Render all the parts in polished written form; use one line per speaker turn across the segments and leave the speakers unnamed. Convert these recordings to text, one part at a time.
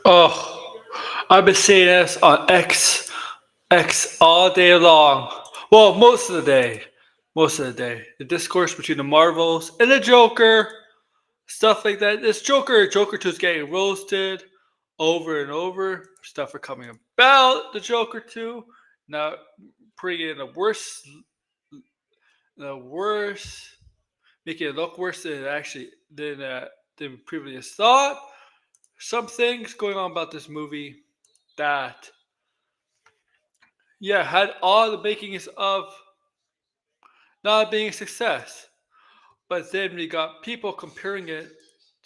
Oh, I've been seeing this on X all day long. Well, most of the day. Most of the day. The discourse between the Marvels and the Joker, stuff like that. This Joker 2 is getting roasted over and over. Stuff are coming about the Joker 2. Now, putting it in the worst, making it look worse than it actually than previous thought. Some things going on about this movie that had all the makings of not being a success. But then we got people comparing it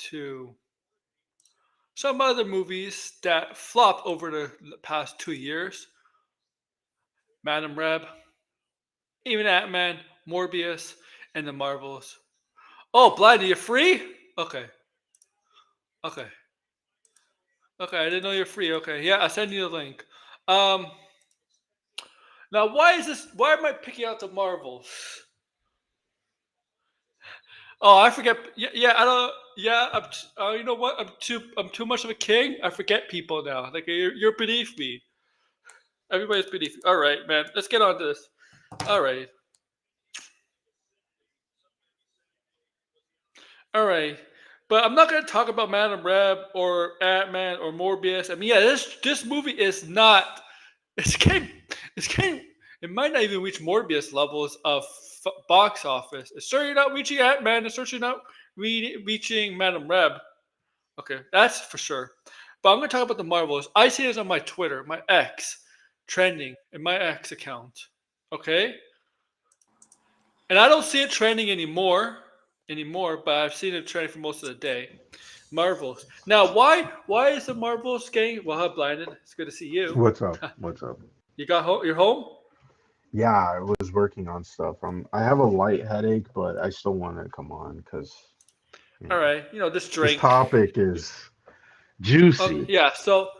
to some other movies that flopped over the past 2 years. Madam Reb, even Ant-Man, Morbius, and the Marvels. Oh, Blind, are you free? Okay. Okay. Okay, I didn't know you're free. Okay. Yeah, I'll send you the link. Um Now why am I picking out the Marvels? Oh, I forget. Yeah, yeah, I don't. Yeah, you know what? I'm too much of a king. I forget people now. Like you're beneath me. Everybody's beneath me. All right, man. Let's get on to this. All right, all right. But I'm not gonna talk about Madam Reb or Ant Man or Morbius. I mean, yeah, this movie is not. It's getting. It's getting. It might not even reach Morbius levels of box office. It's certainly not reaching Ant Man. It's certainly not reaching Madam Reb. Okay, that's for sure. But I'm going to talk about the Marvels. I see this on my Twitter, my X, trending in my X account. Okay, and I don't see it trending anymore. But I've seen it trending for most of the day. Marvels. Now, why is the Marvels getting? Well, how blinded? It's good to see you.
What's up? What's up?
You got home. You're home.
Yeah, I was working on stuff. I have a light headache, but I still want to come on because you
All
know
right. This
this
drink.
topic is juicy.
Yeah. So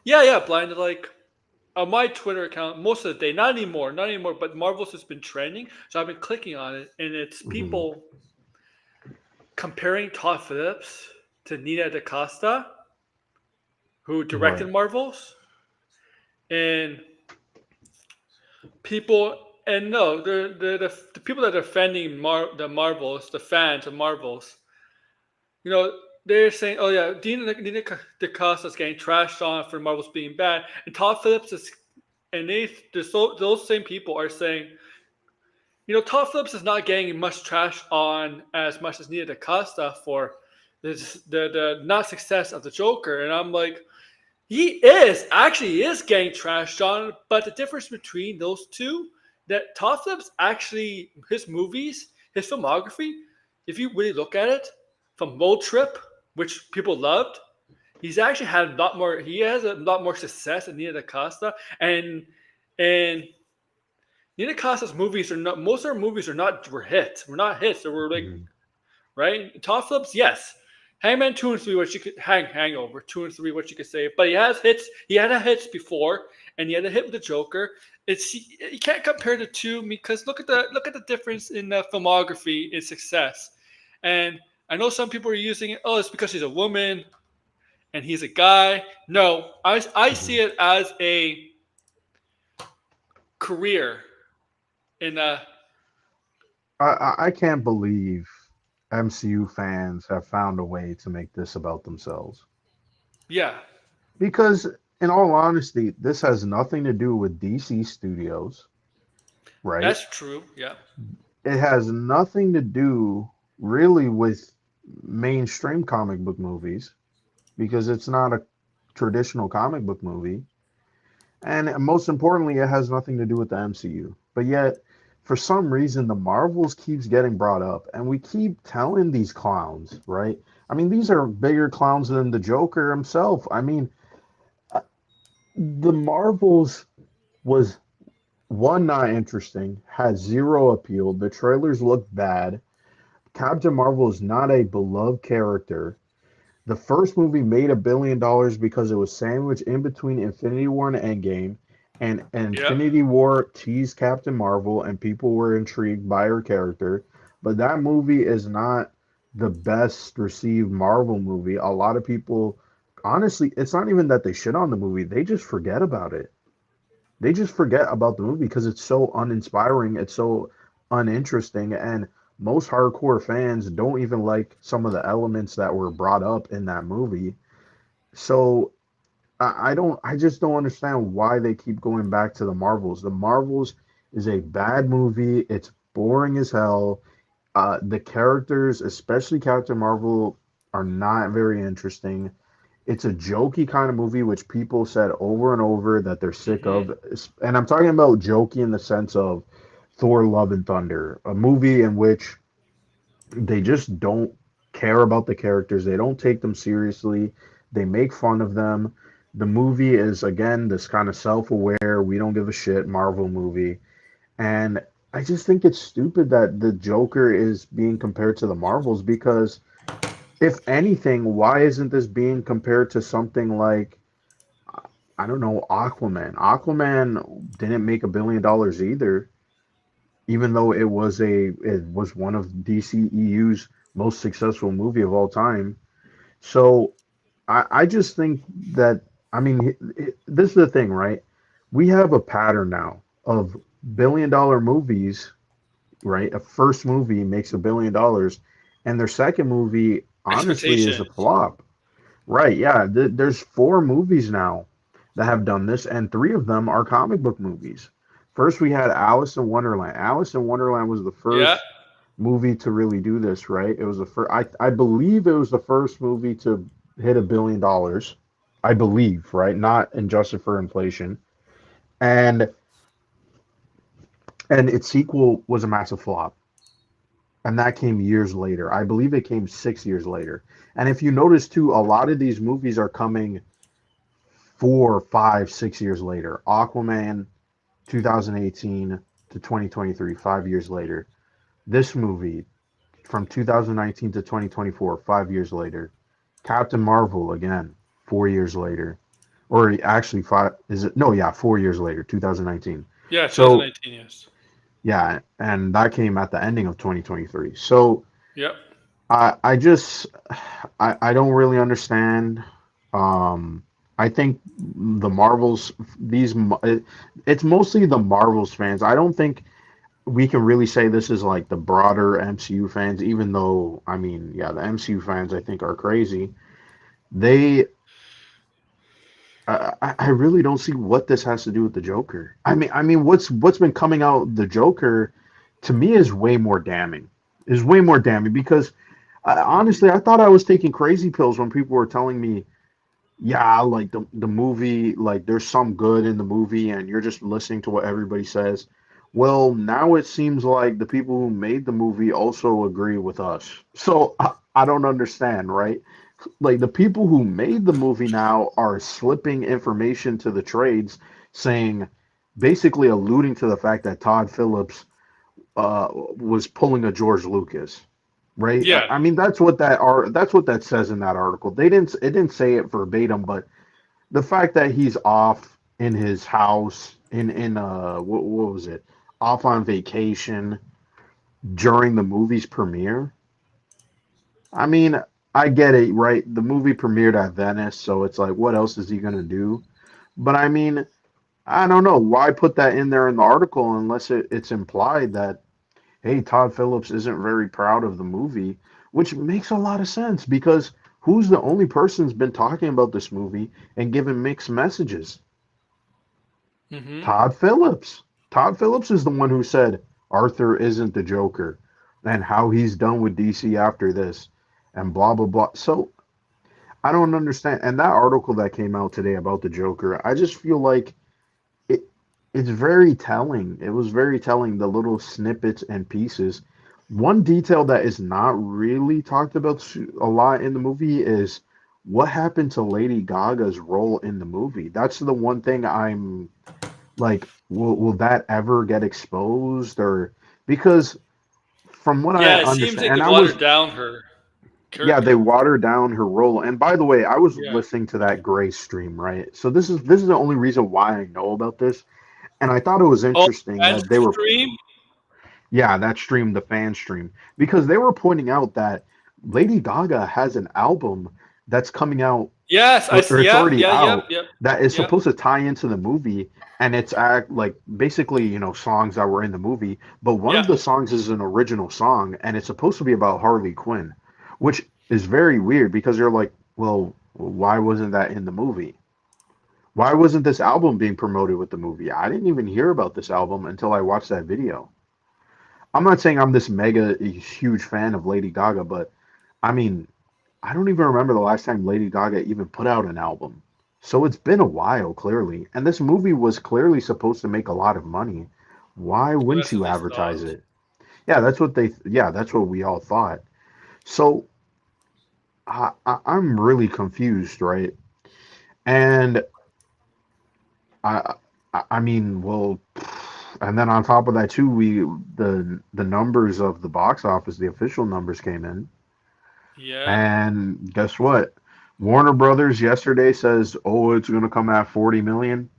yeah. Blinded. Like on my Twitter account most of the day. Not anymore. But Marvels has been trending, so I've been clicking on it, and it's
Hmm.
people comparing Todd Phillips to Nina DaCosta, who
Right.
directed Marvels, and people. And no, the people that are defending the Marvels, the fans of Marvels, they're saying, "Oh yeah, Nina DaCosta is getting trashed on for Marvels being bad," and Todd Phillips is, and those same people are saying, Todd Phillips is not getting much trash on as much as Nia DaCosta for the not success of the Joker, and I'm like, he is getting trashed on, but the difference between those two, that Todd Phillips actually his movies, his filmography, if you really look at it, from Road Trip, which people loved, he's actually had a lot more. He has a lot more success than Nia DaCosta, and Nina Costa's movies are not. Most of her movies were hits. Were not hits. They were like
Hmm.
right. Top flips, yes. Hangman 2 and 3, what you could Hangover 2 and 3, what you could say. But he has hits. He had a hits before, and he had a hit with the Joker. You can't compare the two because look at the difference in the filmography in success. And I know some people are using it. Oh, it's because she's a woman and he's a guy. No, I
Hmm.
see it as a career in a
I can't believe MCU fans have found a way to make this about themselves.
yeah.
Because, in all honesty, this has nothing to do with DC Studios, right?
That's true. Yeah.
It has nothing to do really with mainstream comic book movies because it's not a traditional comic book movie. And most importantly, it has nothing to do with the MCU. But yet, for some reason, the Marvels keeps getting brought up, and we keep telling these clowns, right? I mean, these are bigger clowns than the Joker himself. I mean, uh, the Marvels was one, not interesting, had zero appeal. The trailers looked bad. Captain Marvel is not a beloved character. The first movie made $1 billion because it was sandwiched in between Infinity War and Endgame, and
Yep.
Infinity War teased Captain Marvel, and people were intrigued by her character. But that movie is not the best received Marvel movie. A lot of people, honestly, it's not even that they shit on the movie, they just forget about it. They just forget about the movie because it's so uninspiring, it's so uninteresting, and most hardcore fans don't even like some of the elements that were brought up in that movie. So I just don't understand why they keep going back to the Marvels. The Marvels is a bad movie. It's boring as hell. The characters, especially Captain Marvel, are not very interesting. It's a jokey kind of movie, which people said over and over that they're sick
Hmm.
of. And I'm talking about jokey in the sense of Thor: Love and Thunder, a movie in which they just don't care about the characters. They don't take them seriously. They make fun of them. The movie is again this kind of self-aware, we don't give a shit Marvel movie. And I just think it's stupid that the Joker is being compared to the Marvels because if anything, why isn't this being compared to something like I don't know, Aquaman? Aquaman didn't make $1 billion either, even though it was one of DCEU's most successful movie of all time. So I just think that I mean this is the thing, right? We have a pattern now of $1 billion movies, right? A first movie makes $1 billion, and their second movie honestly is a
Expectations.
flop. Right, yeah. There's four movies now that have done this, and three of them are comic book movies. First, we had Alice in Wonderland. Alice in Wonderland was the
Yeah.
first movie to really do this, right? It was the first. I believe it was the first movie to hit $1 billion. I believe, right? Not adjusted for inflation, and its sequel was a massive flop, and that came years later. I believe it came 6 years later. And if you notice too, a lot of these movies are coming 4, 5, 6 years later. Aquaman 2018 to 2023, 5 years later. This movie from 2019 to 2024, 5 years later. Captain Marvel again, 4 years later. Or actually, five, is it? No, yeah, 4 years later, 2019.
Yeah.
So,
2019. Yes.
yeah, and that came at the ending of 2023. So,
Yep.
I just I don't really understand. Um, I think the Marvels it's mostly the Marvels fans. I don't think we can really say this is like the broader MCU fans, even though I mean, yeah, the MCU fans I think are crazy. They I really don't see what this has to do with the Joker. I mean, what's been coming out the Joker to me is way more damning. Is way more damning because honestly, I thought I was taking crazy pills when people were telling me, yeah, like the movie, like there's some good in the movie, and you're just listening to what everybody says. Well, now it seems like the people who made the movie also agree with us. So I don't understand, right? Like the people who made the movie now are slipping information to the trades, saying, basically alluding to the fact that Todd Phillips was pulling a George Lucas, right?
Yeah.
I mean that's what that says in that article. It didn't say it verbatim, but the fact that he's off in his house in what was it? Off on vacation during the movie's premiere. I mean, I get it, right? The movie premiered at Venice, so it's like what else is he going to do? But I mean, I don't know why put that in there in the article unless it's implied that hey, Todd Phillips isn't very proud of the movie, which makes a lot of sense because who's the only person who's been talking about this movie and giving mixed messages?
Hmm.
Todd Phillips. Todd Phillips is the one who said Arthur isn't the Joker and how he's done with DC after this and blah, blah, blah. So I don't understand. And that article that came out today about the Joker, I just feel like it it's very telling. It was very telling, the little snippets and pieces. One detail that is not really talked about a lot in the movie is what happened to Lady Gaga's role in the movie. That's the one thing I'm like, will that ever get exposed or because from what I
Yeah, it seems
understand,
like they
and I was
watered down her
yeah, they
character.
watered down her role. And by the way, I was
Yeah.
listening to that Gray stream, right? So this is the only reason why I know about this. And I thought it was
Oh,
interesting
and
that they were
stream?
yeah, that stream, the fan stream, because they were pointing out that Lady Gaga has an album that's coming out
Yes,
or it's
yep,
already
yeah, yep,
out
yep,
that is
yep,
supposed to tie into the movie and it's act like basically songs that were in the movie but one
yeah.
of the songs is an original song and it's supposed to be about Harley Quinn, which is very weird because you're like, well, why wasn't that in the movie? Why wasn't this album being promoted with the movie? I didn't even hear about this album until I watched that video. I'm not saying I'm this mega huge fan of Lady Gaga, but I mean, I don't even remember the last time Lady Gaga even put out an album. So it's been a while, clearly. And this movie was clearly supposed to make a lot of money. Why wouldn't
That's
you
what they
advertise
thought.
it? Yeah, that's what we all thought. So I'm really confused, right? And I, I mean, well, and then on top of that too, the numbers of the box office, the official numbers came in.
Yeah.
And guess what? Warner Brothers yesterday says, "Oh, it's going to come at 40 million."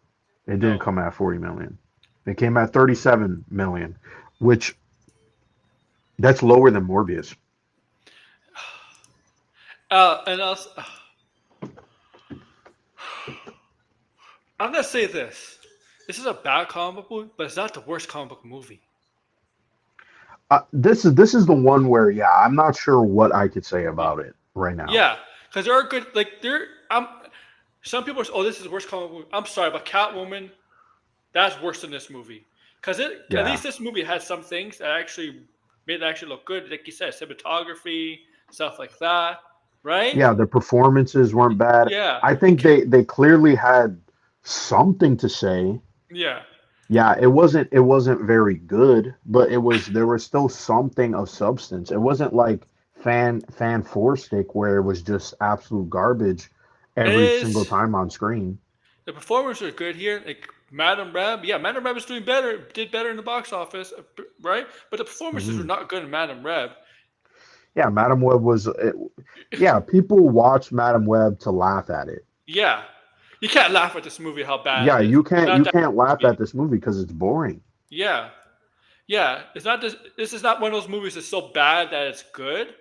It didn't
No.
come at 40 million. It came at 37 million, which that's lower than Morbius.
And also, I'm gonna say this. This is a bad comic book movie, but it's not the worst comic book movie.
This is the one where yeah, I'm not sure what I could say
Movie.
about it right now.
Yeah, because there are good like there. Some people are, oh, this is the worst comic book movie. I'm sorry, but Catwoman, that's worse than this movie. Because at
Yeah.
least this movie had some things that actually made it actually look good. Like you said, cinematography, stuff like that, right?
Yeah, the performances weren't bad.
Yeah.
I think they clearly had something to say.
Yeah.
Yeah, it wasn't very good, but there was still something of substance. It wasn't like fan four stick where it was just absolute garbage
It
every single
is.
time on screen.
The performers are good here. Like Madam Reb, yeah, Madam Reb is doing better, did better in the box office, right? But the performances were
Hmm.
not good in Madam Reb.
Yeah, Madam Web yeah, people watch Madam Web to laugh at it.
Yeah, you can't laugh at this movie how bad
Yeah,
it is. It's
you
not that
can't laugh
movie.
at this movie because it's boring.
Yeah, yeah. It's not this. This is not one of those movies that's so bad that it's good,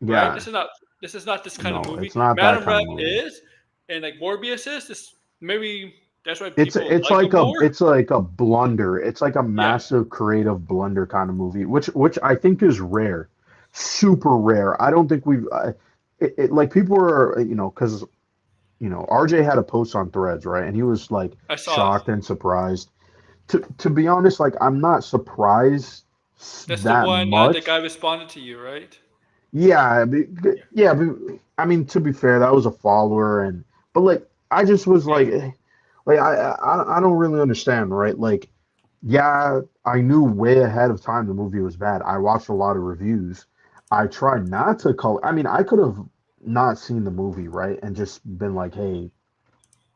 right?
Yeah,
This is not. This is not this kind of
no,
movie.
it's not that
Madam
kind of
Reb
movie.
is, and like Morbius is. This maybe that's why people
It's
like him more.
it's like a blunder. It's like a
Yeah,
massive creative blunder kind of movie, which I think is rare, super rare. I don't think we've like people are because RJ had a post on Threads, right, and he was like
I saw.
shocked and surprised. To be honest, like I'm not surprised
That's the
that
one the guy
much.
responded to you, right?
Yeah,
Yeah.
yeah, I mean to be fair, that was a follower, and but like I just was
Yeah.
like. Like I don't really understand, right? Like, yeah, I knew way ahead of time the movie was bad. I watched a lot of reviews. I tried not to call. I mean, I could have not seen the movie, right, and just been like, hey,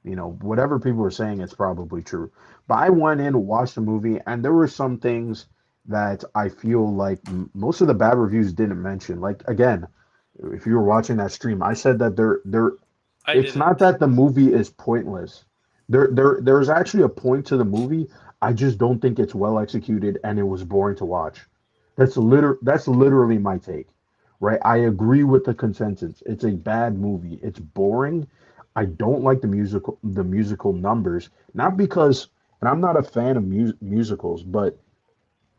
whatever people were saying, it's probably true. But I went in, watched the movie, and there were some things that I feel like most of the bad reviews didn't mention. Like again, if you were watching that stream, I said that there
I
it's not
didn't.
that the movie is pointless. There's actually a point to the movie. I just don't think it's well executed and it was boring to watch. That's literally my take. Right? I agree with the consensus. It's a bad movie. It's boring. I don't like the musical numbers. Not because and I'm not a fan of musicals, but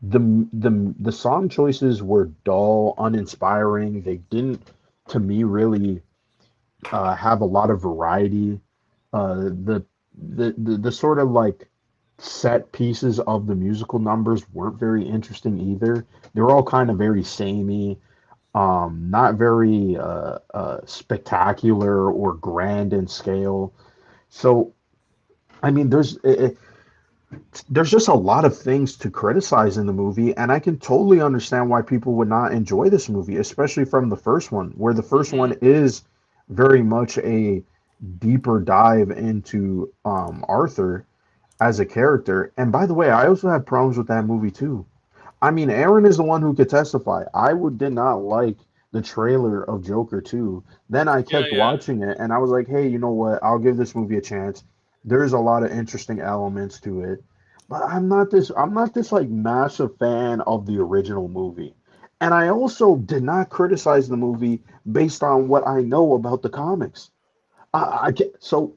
the song choices were dull, uninspiring. They didn't to me really have a lot of variety. The sort of like set pieces of the musical numbers weren't very interesting either. They were all kind of very samey, not very spectacular or grand in scale. So I mean, there's just a lot of things to criticize in the movie, and I can totally understand why people would not enjoy this movie, especially from the first one, where the first one
Hmm.
is very much a deeper dive into Arthur as a character. And by the way, I also had problems with that movie too. I mean, Aaron is the one who could testify. Did not like the trailer of Joker 2. Then I
Yeah,
kept
yeah.
watching it and I was like, hey, you know what? I'll give this movie a chance. There's a lot of interesting elements to it. But I'm not this like massive fan of the original movie. And I also did not criticize the movie based on what I know about the comics. I get so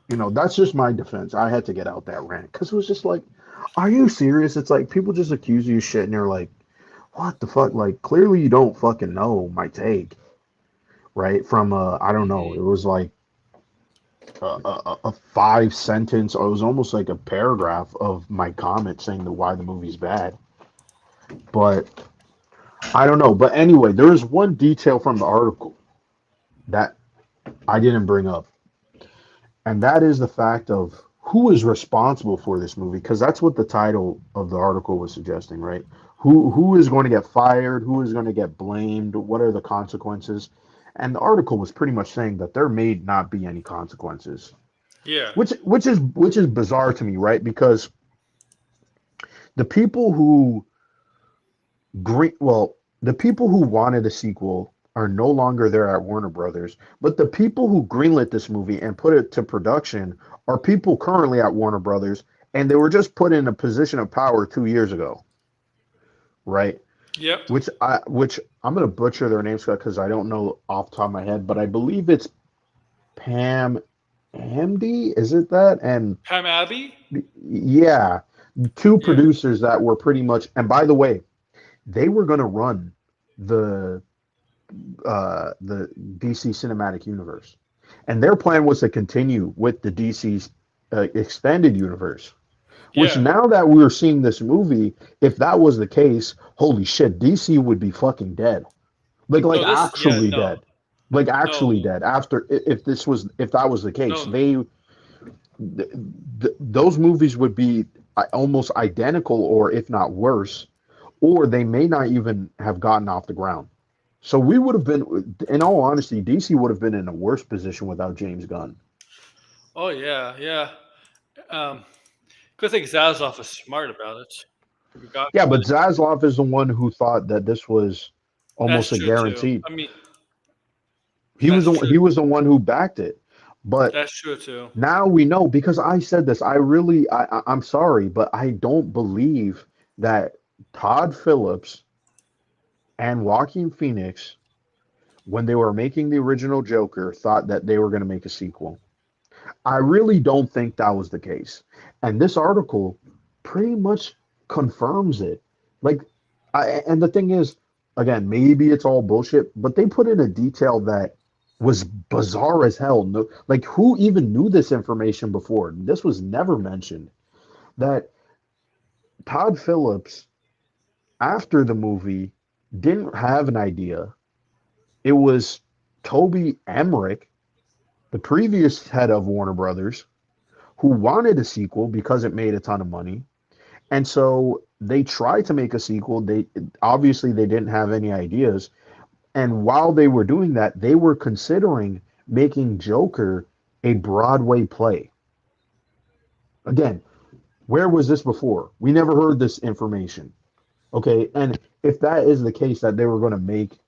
that's just my defense. I had to get out that rant because it was just like, are you serious? It's like people just accuse you of shit and you're like, what the fuck? Like, clearly you don't fucking know my take, right? From I don't know, it
Hmm.
was like a 5 sentence, or it was almost like a paragraph of my comment saying that why the movie's bad. But I don't know. But anyway, there is one detail from the article that I didn't bring up, and that is the fact of who is responsible for this movie, because that's what the title of the article was suggesting, right? Who is going to get fired? Who is going to get blamed? What are the consequences? And the article was pretty much saying that there may not be any consequences,
Yeah.
which is bizarre to me, right? Because the people who the people who wanted a sequel are no longer there at Warner Brothers, but the people who greenlit this movie and put it to production are people currently at Warner Brothers, and they were just put in a position of power 2 years ago, right?
Yep.
Which I'm gonna butcher their names because I don't know off the top of my head, but I believe it's Pam Hamdy. Is it that? And
Pam Abbey.
yeah, two
Yeah.
producers that were pretty much. And by the way, they were gonna run the the DC cinematic universe, and their plan was to continue with the DC's expanded universe. Which
Yeah.
now that we're seeing this movie, if that was the case, holy shit, DC would be fucking dead. Like
No, this. Yeah.
actually
No.
dead. Like
No.
actually dead. After if that was the case,
No.
those movies would be almost identical, or if not worse, or they may not even have gotten off the ground. So we would have been, in all honesty, DC would have been in a worse position without James Gunn.
Oh yeah. Yeah. Um. Good thing Zazoff was smart about it. We got
Yeah, but
credit.
Zaslav is the one who thought that this was
That's
almost a
true too.
guarantee.
I mean,
He was
that's
the,
true.
he was the one who backed it. But
That's true too.
now we know, because I said this. I'm sorry, but I don't believe that Todd Phillips and Joaquin Phoenix, when they were making the original Joker, thought that they were going to make a sequel. I really don't think that was the case. And this article pretty much confirms it. Like, and the thing is, again, maybe it's all bullshit, but they put in a detail that was bizarre as hell. No, like, who even knew this information before? This was never mentioned. That Todd Phillips, after the movie, didn't have an idea. It was Toby Emmerich, the previous head of Warner Brothers, who wanted a sequel because it made a ton of money. And so they tried to make a sequel. They didn't have any ideas. And while they were doing that, they were considering making Joker a Broadway play. Again, where was this before? We never heard this information. Okay, and if that is the case, that they were going to make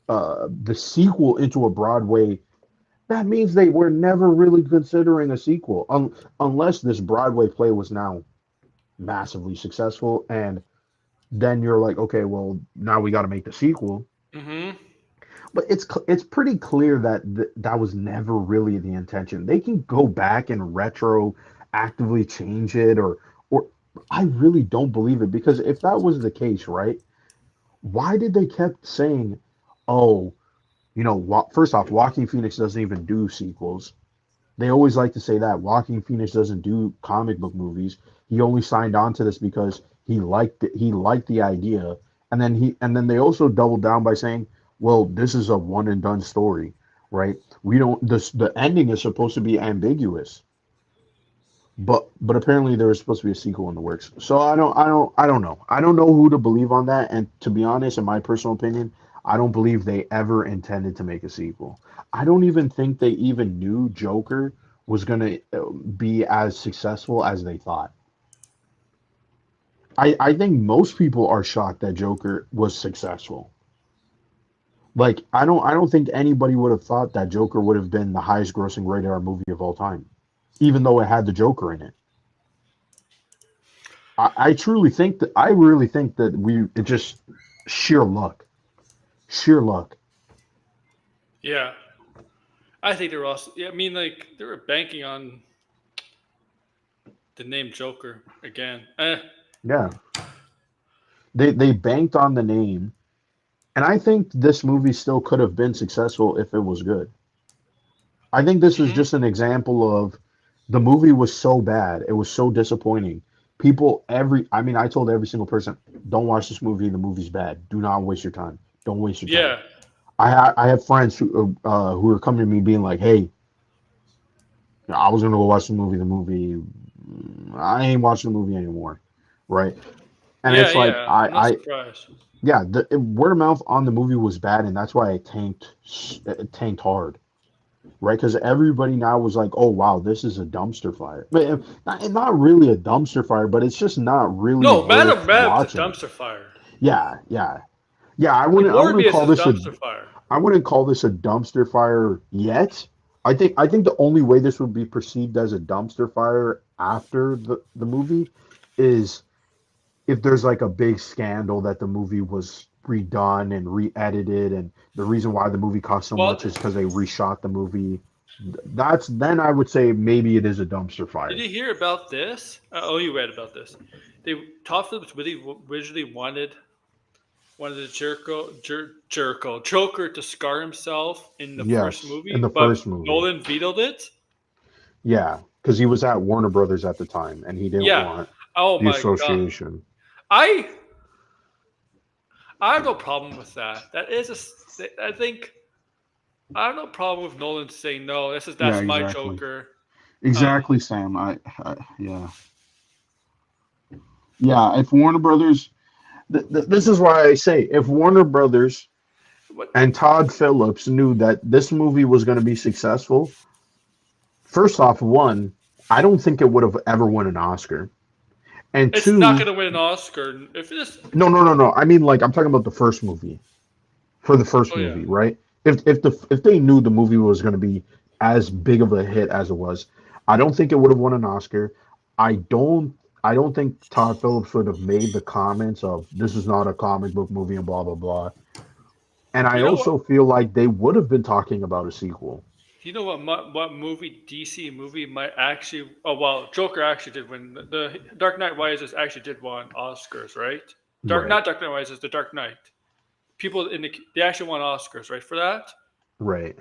the sequel into a Broadway, that means they were never really considering a sequel, unless this Broadway play was now massively successful, and then you're like, okay, well, now we got to make the sequel.
Hmm.
But it's pretty clear that that was never really the intention. They can go back and retro actively change it, or I really don't believe it, because if that was the case, right? Why did they kept saying, oh, first off, Joaquin Phoenix doesn't even do sequels. They always like to say that Joaquin Phoenix doesn't do comic book movies. He only signed on to this because he liked the idea, and then they also doubled down by saying, "Well, this is a one and done story, right? We don't the ending is supposed to be ambiguous." but apparently there was supposed to be a sequel in the works. So I don't know. I don't know who to believe on that. And to be honest, in my personal opinion, I don't believe they ever intended to make a sequel. I don't even think they even knew Joker was gonna be as successful as they thought. I think most people are shocked that Joker was successful. Like I don't think anybody would have thought that Joker would have been the highest grossing rated R movie of all time, even though it had the Joker in it. I truly think that I really think that we it just sheer luck, sheer luck.
Yeah, I think they were also. Yeah, I mean, like they were banking on the name Joker again.
Yeah, they banked on the name, and I think this movie still could have been successful if it was good. I think this is
Hmm.
just an example of the movie was so bad, it was so disappointing. People every I mean, I told every single person, don't watch this movie. The movie's bad. Do not waste your time. Don't waste your time.
Yeah,
I have friends who are coming to me being like, hey, I was gonna go watch the movie. The movie, I ain't watching the movie anymore, right? And
yeah,
it's like
yeah. I'm not surprised.
yeah, the word of mouth on the movie was bad, and that's why it tanked hard, right? Because everybody now was like, oh wow, this is a dumpster fire, but not really a dumpster fire, but it's just not really
No,
worth
Madam Reb's a
watching.
dumpster fire.
Yeah, yeah, yeah.
Like
I wouldn't
Morbius
call
is a
this a
dumpster fire.
I wouldn't call this a dumpster fire yet. I think the only way this would be perceived as a dumpster fire after the movie is if there's like a big scandal that the movie was redone and re-edited and the reason why the movie cost so
Well,
much is because they reshot the movie. That's then I would say maybe it is a dumpster
did
fire.
you hear about this? Oh, you read about this. They Top Phillips really originally wanted the Joker to scar himself in the first
Yes, in
movie,
the
but
first movie.
Nolan vetoed it.
Yeah, because he was at Warner Brothers at the time and he didn't
Yeah.
want
Oh
the
my god.
association.
I I have no problem with that. That is I think I have no problem with Nolan saying no.
Yeah,
That's my
exactly.
Joker. Uh,
Exactly, Sam. Yeah. Yeah, if Warner Brothers this is why I say if Warner Brothers
what?
and Todd Phillips knew that this movie was going to be successful, first off, one, I don't think it would have ever won an Oscar. And
It's not
two,
gonna win an Oscar. If this,
no. I mean, like I'm talking about the first movie. For the first
oh yeah.
movie, right? If they knew the movie was going to be as big of a hit as it was, I don't think it would have won an Oscar. I don't think Todd Phillips would have made the comments of this is not a comic book movie and blah blah blah. And I
You know what?
also feel like they would have been talking about a sequel.
You know what movie DC movie might actually? Oh well, Joker actually did win. The Dark Knight Rises actually did win Oscars, right?
Right,
Not Dark Knight Rises, The Dark Knight. People they actually won Oscars, right, for that.
right.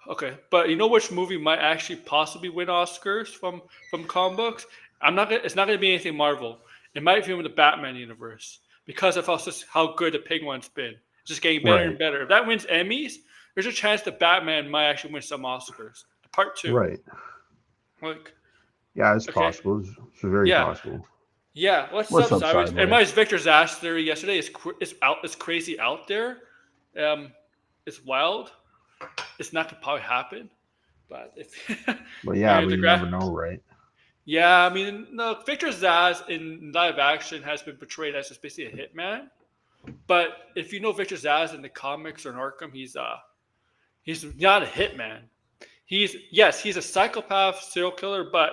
Okay, but you know which movie might actually possibly win Oscars from comic books? I'm not. Gonna, it's not going to be anything Marvel. It might be in the Batman universe because of how good the Penguin's been. It's just getting better and
Right,
better. If that wins Emmys, there's a chance that Batman might actually win some Oscars. Part two,
right.
like
Yeah, it's
okay,
possible. It's very
yeah,
possible.
yeah. What's
What's
up,
up,
Cyrus? And my
sideways?
Victor Zast theory yesterday is out. It's crazy out there. Um, it's wild. It's not gonna probably happen. But if
But yeah,
and
but
the
you never
graph,
know, right?
yeah, I mean, no, Victor Zaz in live action has been portrayed as just basically a hitman. But if you know Victor Zaz in the comics or in Arkham, he's not a hitman. He's a psychopath serial killer, but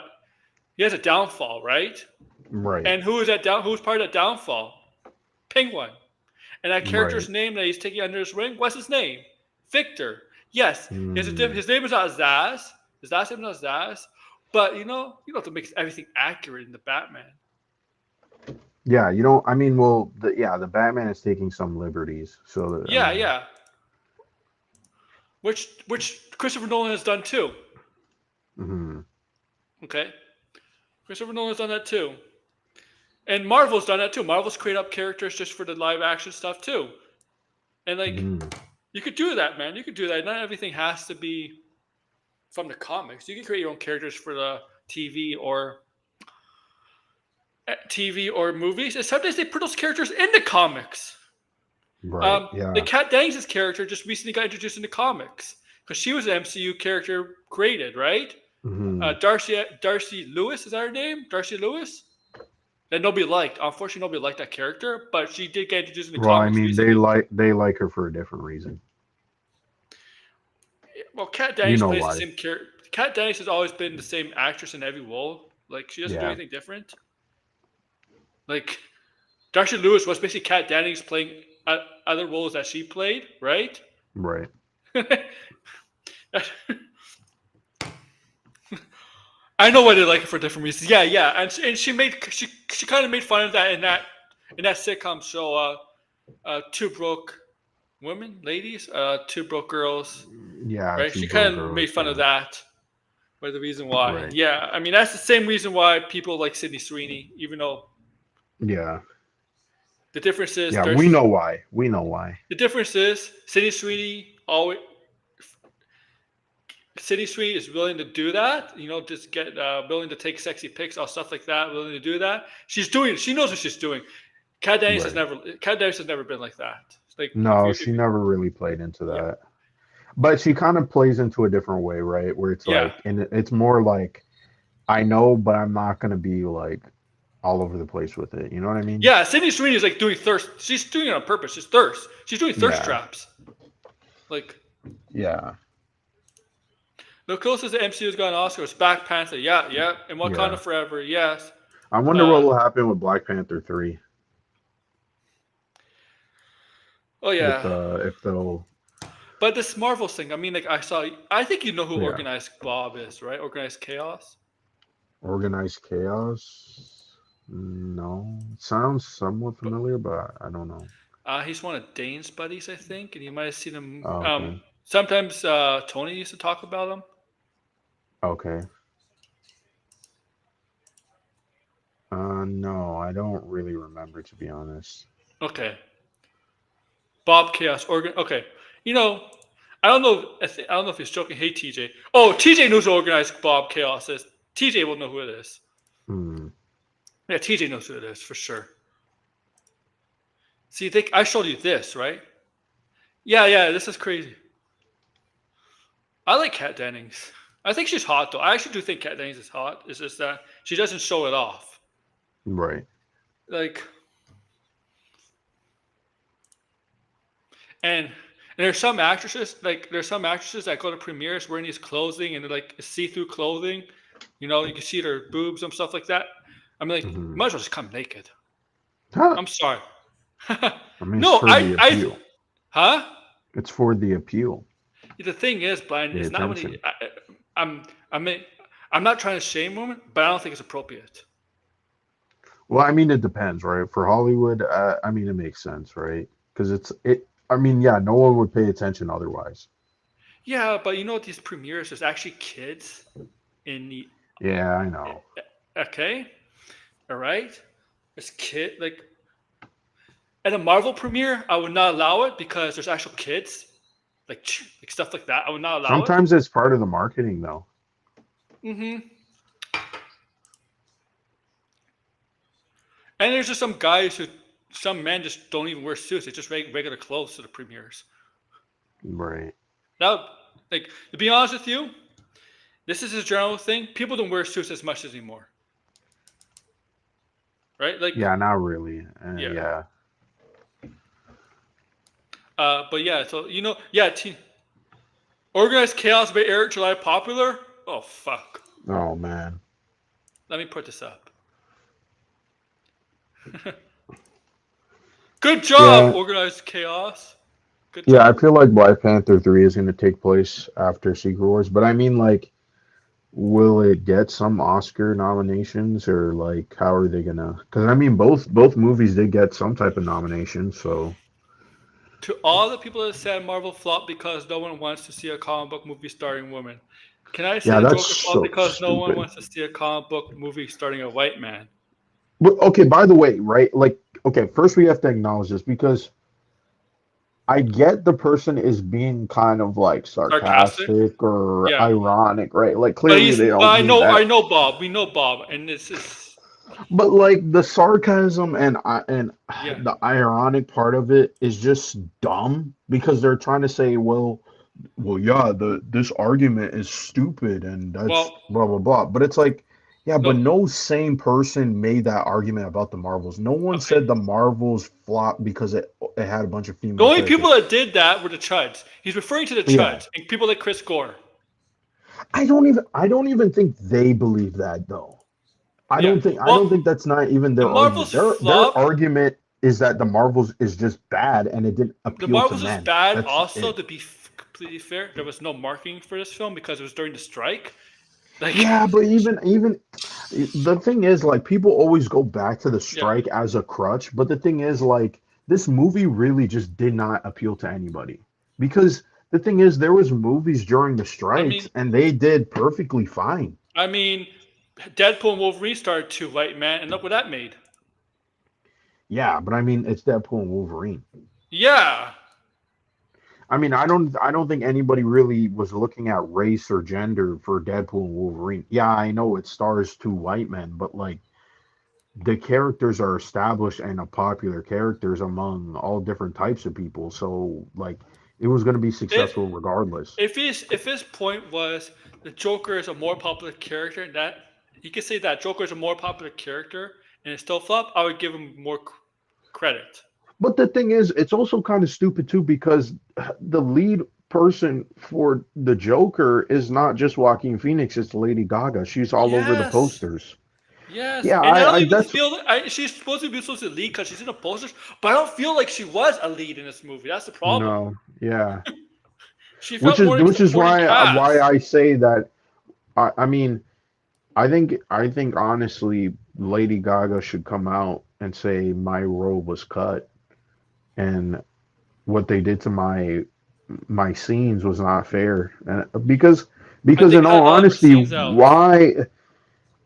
he has a downfall, right?
Right,
And who is that down? Who's part of that downfall? Penguin. And that
right.
character's name that he's taking under his wing, what's his name? Victor. Yes,
Mm.
his name is not Zaz. His last name is not Zaz. But you don't have to make everything accurate in the Batman.
Yeah, you don't. I mean, well, the Batman is taking some liberties. So I
Yeah,
mean,
yeah. Which Christopher Nolan has done too.
mhm,
Okay, Christopher Nolan's done that too, and Marvel's done that too. Marvel's created up characters just for the live action stuff too. And like
mhm.
you could do that, man. You could do that. Not everything has to be from the comics. You can create your own characters for the TV or movies is sometimes they put those characters in the comics.
Right.
Like
Yeah.
Kat Dennings' character just recently got introduced in the comics because she was an MCU character created, right?
Hmm.
Darcy Lewis, is that her name? Darcy Lewis? That nobody liked. Unfortunately, nobody liked that character, but she did get introduced in the
Well, I
comics
mean,
recently.
they like her for a different reason.
Well, Kat
You
Dennings
know
plays the
why?
same character. Kat Dennings has always been the same actress in every role. Like she doesn't do
Yeah.
anything different. Like Darcy Lewis was basically Kat Dennings playing other roles that she played, right?
Right.
I know why they like it for different reasons. Yeah, yeah, and she kind of made fun of that in that sitcom show, Two Broke Women, Ladies, Two Broke Girls,
Yeah.
right?
Two
She
broke
kind of made
girls.
fun of
Yeah.
that. By the reason why,
Right.
yeah, I mean that's the same reason why people like Sydney Sweeney, even though
Yeah.
the difference is
Yeah. We know why. We know why.
Sydney Sweeney always City Suite is willing to do that, just get willing to take sexy pics or stuff like that, willing to do that. She's doing. She knows what she's doing.
Right.
Kat Dennis has never been like that. Like
No, she never really played into
yeah,
that. But she kind of plays into a different way, right? Where it's
yeah,
like, and it's more like, I know, but I'm not gonna be like all over the place with it. You know what I mean?
yeah. Sydney Sweeney is like doing thirst. She's doing it on purpose. She's thirst. She's doing thirst
Yeah.
traps. Like
Yeah.
the closest the MCU's got an Oscar was Black Panther. Yeah, yeah. And Wakanda
Yeah.
Forever. Yes.
I wonder what
Uh,
will happen with Black Panther 3
oh
with
yeah.
if they'll
But this Marvel thing. I mean, like I think you know who
yeah
Organized Bob is, right? Organized Chaos.
organize chaos. No, it sounds somewhat familiar, but I don't know.
He's one of Dane's buddies, I think, and you might have seen him.
Oh, okay.
Sometimes Tony used to talk about him.
Okay. No, I don't really remember to be honest.
Okay, Bob Chaos. Okay, you know, I don't know. I don't know if he's joking. Hey, TJ. Oh, TJ knows who organized Bob Chaos is. TJ will know who it is.
Hmm.
Yeah, TJ knows who it is for sure. See, I showed you this, right? Yeah, yeah. This is crazy. I like Kat Dennings. I think she's hot though. I actually do think Kat Dennings is hot. It's just that she doesn't show it off.
Right.
Like, and there's some actresses that go to premieres wearing these clothing and they're like see-through clothing. You can see their boobs and stuff like that. I mean, like, you
Hmm.
might as well just come naked.
Huh.
I'm sorry.
I mean, it's
No,
for the appeal.
huh?
It's for the appeal,
The thing is, Brian,
the
it's not
attention.
really. I mean, I'm not trying to shame women, but I don't think it's appropriate.
Well, I mean, it depends, right? For Hollywood, I mean, it makes sense, right? Because it. I mean, yeah, no one would pay attention otherwise.
Yeah, but these premieres, there's actually kids in the.
Yeah, I know.
Okay, all right. There's kid like at a Marvel premiere, I would not allow it because there's actual kids, like stuff like that. I would not allow it.
Sometimes it's part of the marketing, though.
hmm And there's just some men just don't even wear suits. They just wear regular clothes to the premieres.
Right.
Now, like to be honest with you, this is a general thing. People don't wear suits as much anymore, right? Like,
Yeah, not really.
yeah.
Yeah.
But yeah, so yeah. Organized Chaos by Eric July popular. Oh fuck.
Oh man.
Let me put this up. Good job,
Yeah.
Organized Chaos. Good
Yeah, I
job.
feel like Black Panther 3 is going to take place after Secret Wars, but I mean, like, will it get some Oscar nominations or like how are they gonna? Because I mean, both movies did get some type of nomination, so
To all the people that said Marvel flopped because no one wants to see a comic book movie starring women, can I say
yeah,
the
that's
Joker flopped
so
because no one
stupid.
wants to see a comic book movie starring a white man?
But okay, by the way, right? Like, okay, first we have to acknowledge this because I get the person is being kind of like
Sarcastic.
sarcastic or
Yeah.
ironic, right? Like
But
clearly they
but
don't mean
I
that.
know Bob. We know Bob, and this is
But like the sarcasm and
yeah.
the ironic part of it is just dumb because they're trying to say, well, yeah, the this argument is stupid and that's
Well,
blah blah blah. But it's like, yeah, but
no.
no sane person made that argument about the Marvels. No one
Okay.
said the Marvels flopped because it had a bunch of
The
female
only
characters.
people that did that were the Chuds. He's referring to the
Yeah.
Chuds and people like Chris Gore.
I don't even think they believe that though. I
Yeah.
don't think I don't
Well,
think that's not even
the
their argument.
Marvels
Their
flopped.
argument is that the Marvels is just bad and it didn't
The
appeal to
Marvels was
men.
bad.
That's
Also,
it.
to be completely fair, there was no marketing for this film because it was during the strike. Like,
Yeah, but even the thing is like people always go back to the
yeah.
strike as a crutch, but the thing is like this movie really just did not appeal to anybody. Because the thing is there was movies during the
I
strikes
mean,
and they did perfectly fine.
I mean, Deadpool and Wolverine started two white men, and look what that made.
Yeah, but I mean it's Deadpool and Wolverine.
Yeah.
I mean, I don't think anybody really was looking at race or gender for Deadpool and Wolverine. Yeah, I know it stars two white men, but like the characters are established and are popular characters among all different types of people. So like it was going to be
If
successful regardless.
if his point was the Joker is a more popular character, that he could say that Joker is a more popular character and it's still flop, I would give him more credit.
But the thing is, it's also kind of stupid too because the lead person for the Joker is not just Joaquin Phoenix, it's Lady Gaga. She's all over the
Yes.
posters.
Yes,
Yeah,
and I don't
I
even
that's
feel that she's supposed to lead because she's in the posters, but I don't feel like she was a lead in this movie. That's the problem.
no, yeah.
She
Which
felt
is
more like
which is
supporting
why
cast.
I say that I mean I think honestly Lady Gaga should come out and say my role was cut and what they did to my scenes was not fair. And
I
because
think
in
cut
all
all of her
honesty,
scenes out.
why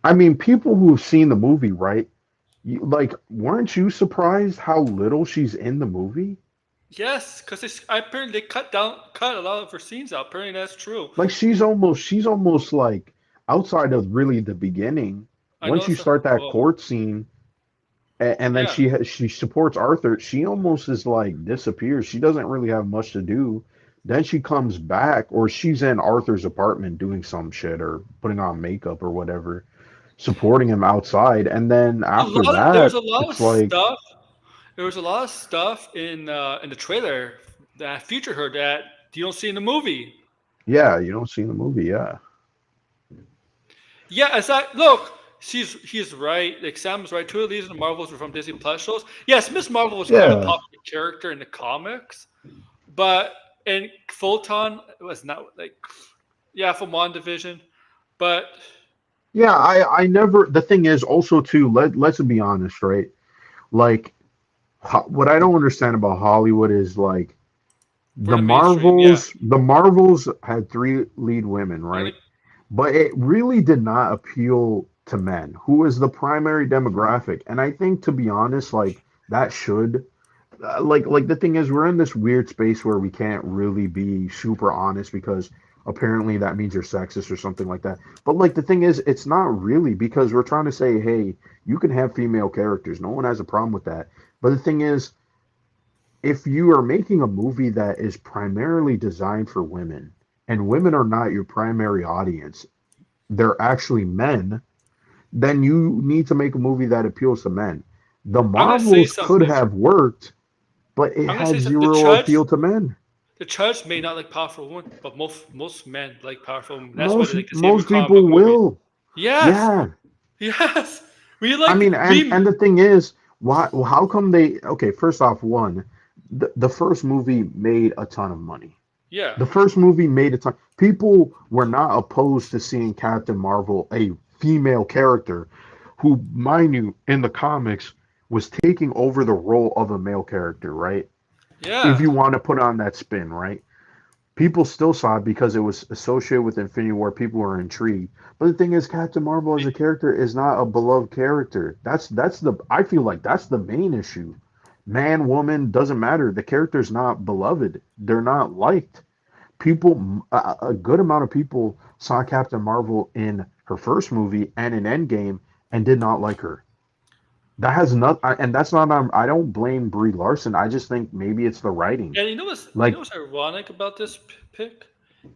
I mean people who've seen the movie, right? Like weren't you surprised how little she's in the movie?
Yes, because apparently they cut a lot of her scenes out. Apparently that's true.
Like she's almost like outside of really the beginning.
I
Once you
noticed.
start that
Oh,
court scene, and then
yeah.
she supports Arthur. She almost is like disappears. She doesn't really have much to do. Then she comes back, or she's in Arthur's apartment doing some shit or putting on makeup or whatever, supporting him outside. And then after
There was
that,
a lot of
it's like,
stuff. There was a lot of stuff in the trailer that featured her that you don't see in the movie.
yeah, you don't see in the movie, yeah,
Yeah, it's like look, he's right. Like Sam's right. Two of these in the Marvels were from Disney Plus shows. Yes, Miss Marvel was quite a
yeah,
popular character in the comics, but in Photon it was not like yeah from WandaVision, but
yeah. I never. The thing is also too. Let's be honest, right? Like what I don't understand about Hollywood is like
for
the
the mainstream, yeah.
Marvels. The Marvels had three lead women,
Only
right? But it really did not appeal to men, who is the primary demographic. And I think, to be honest, like that should, like the thing is, we're in this weird space where we can't really be super honest because apparently that means you're sexist or something like that. But like the thing is, it's not really because we're trying to say, hey, you can have female characters. No one has a problem with that. But the thing is, if you are making a movie that is primarily designed for women and women are not your primary audience, they're actually men, then you need to make a movie that appeals to men. The
I'm gonna say
Marvels could
something.
have worked, but it
I'm gonna
had
say something.
zero appeal to men.
The Judge may not like powerful women, but most men like powerful women. That's why they
Most
like to see them in
most
comic book
people
movies.
will.
Yes,
Yeah.
yes. We
I
like
mean, and
we
the thing is, why? Well, how come they? Okay, first off, one, the first movie made a ton of money.
yeah
The first movie made a ton. People were not opposed to seeing Captain Marvel, a female character, who, mind you, in the comics was taking over the role of a male character, right? If
yeah.
you want to put on that spin, right? People still saw it because it was associated with Infinity War. People were intrigued. But the thing is, Captain Marvel as a character is not a beloved character. That's the I feel like that's the main issue man, woman, doesn't matter. The character's not beloved. They're not liked. People, a good amount of people saw Captain Marvel in her first movie and in Endgame and did not like her. That has not, and that's not. I don't blame Brie Larson. I just think maybe it's the writing.
And you
Like,
know what's ironic about this pick?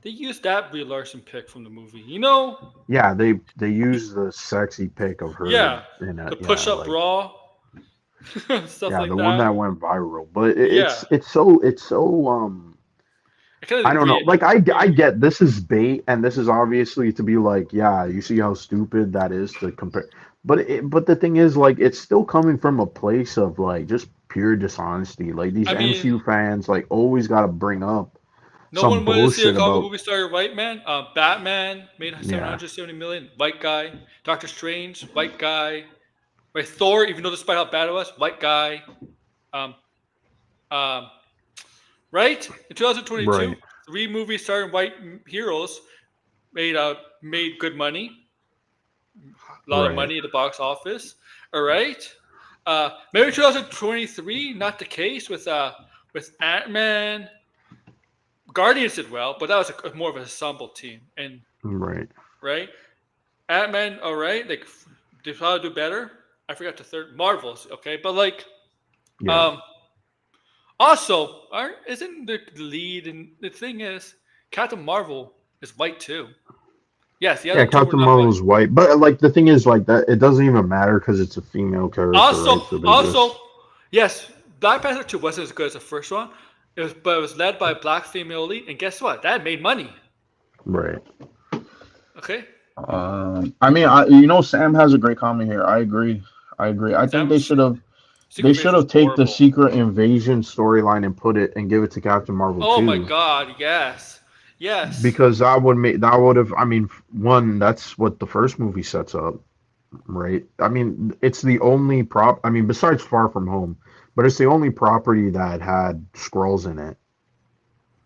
They used that Brie Larson pick from the movie. You know,
yeah, they use the sexy pic of her
yeah,
in a
the
yeah,
push-up
like
bra, stuff
yeah, the
like
one
that.
that went viral. But
Yeah,
it's so.
I kind of
I don't know.
agree.
Like I get this is bait, and this is obviously to be like, yeah, you see how stupid that is to compare. But the thing is, like, it's still coming from a place of like just pure dishonesty. Like these
I mean,
MCU fans, like, always got to bring up
no
some
one wanted to see a
bullshit
comic
about
movie star white man. Batman made
yeah,
770 million, white guy. Doctor Strange, white guy. Right, Thor, even though despite how bad it was, white guy. Um, um, right in 2022,
right,
three movies starring white heroes made good money, a lot of
right,
money at the box office. All right. Maybe 2023, not the case with Ant Man. Guardians did well, but that was more of a ensemble team. And
right,
right, Ant Man, all right, like they probably do better. I forgot the third Marvels, okay, but like
yeah.
um also, aren't isn't the lead and the thing is Captain Marvel is white too. Yes, the
Yeah,
other two were
Captain
not white.
Marvel's white, but like the thing is, like that, it doesn't even matter because it's a female character,
Also,
right? So they
also,
just
yes, Black Panther 2 wasn't as good as the first one. But it was led by a black female lead, and guess what? That made money.
right,
Okay,
I mean, Sam has a great comment here. I agree. I agree. I think
Sam,
they should have
Secret Invasion was
take the
horrible.
Secret Invasion storyline and put it and give it to Captain Marvel
Oh my
2.
God, yes, yes.
Because that would have, I mean, one, that's what the first movie sets up, right? I mean, it's the only I mean, besides Far From Home, but it's the only property that had scrolls in it.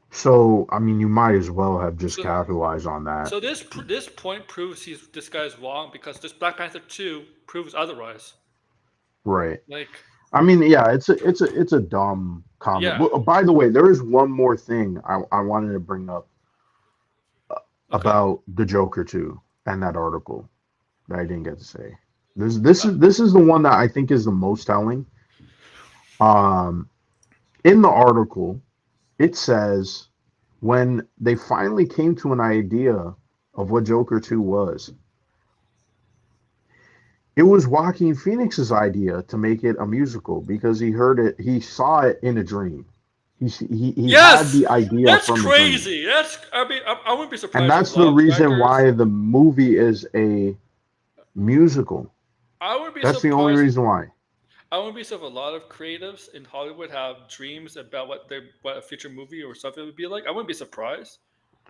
So I mean, you might as well have just
So,
capitalized on that.
so this point proves this guy's wrong because this Black Panther 2 proves otherwise.
Right.
Like,
I mean, yeah, it's a dumb comment.
yeah,
Well, by the way, there is one more thing I wanted to bring up
okay.
about the Joker too and that article that I didn't get to say.
Uh,
This is the one that I think is the most telling. Um, in the article, it says when they finally came to an idea of what Joker 2 was, it was Joaquin Phoenix's idea to make it a musical because he saw it in a dream. He had
yes,
the idea
that's
from a dream.
crazy. I mean, I wouldn't be
And
surprised if a
that's the
lot of
reason
directors.
why the movie is a musical.
I wouldn't be
That's the only
surprised.
reason why.
I wouldn't be surprised if a lot of creatives in Hollywood have dreams about what a future movie or something would be like. I wouldn't be surprised.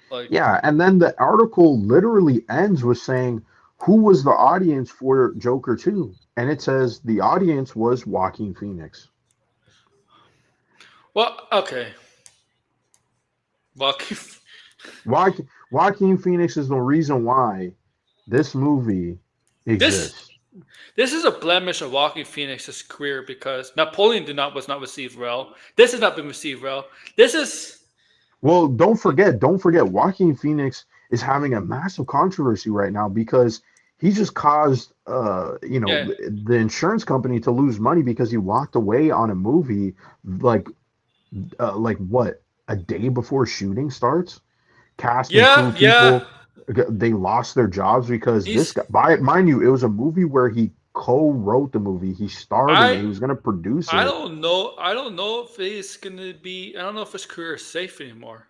Like,
Yeah, and then the article literally ends with saying who was the audience for Joker 2? And it says the audience was Joaquin Phoenix.
well, okay. Well,
Joaquin Phoenix is the reason why this movie
this
exists.
this is a blemish of Walking Phoenix's career because Napoleon did not was not received well. This has not been received well. This is
Well, don't forget, Joaquin Phoenix is having a massive controversy right now because he just caused,
yeah
the insurance company to lose money because he walked away on a movie like, like what, a day before shooting starts. Cast and
yeah
crew
yeah.
people, they lost their jobs because this
He's
guy, mind you, it was a movie where he co-wrote the movie. He starred in it.
I
He was going to produce
I
it.
don't know. I don't know if he's gonna be. I don't know if his career is safe anymore.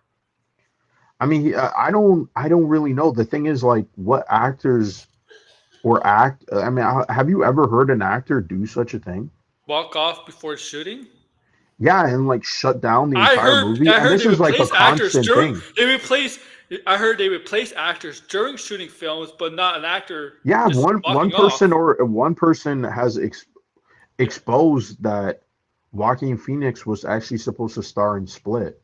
I mean, I don't really know. The thing is, like, what actors or I mean, have you ever heard an actor do such a thing?
Walk off before shooting.
Yeah, and like shut down the entire movie.
I
And
heard
this
they
is like a
replace actors
constant
during
thing.
they replace. I heard they replace actors during shooting films, but not an actor
Yeah,
just walking off.
one person has exposed that Joaquin Phoenix was actually supposed to star in Split,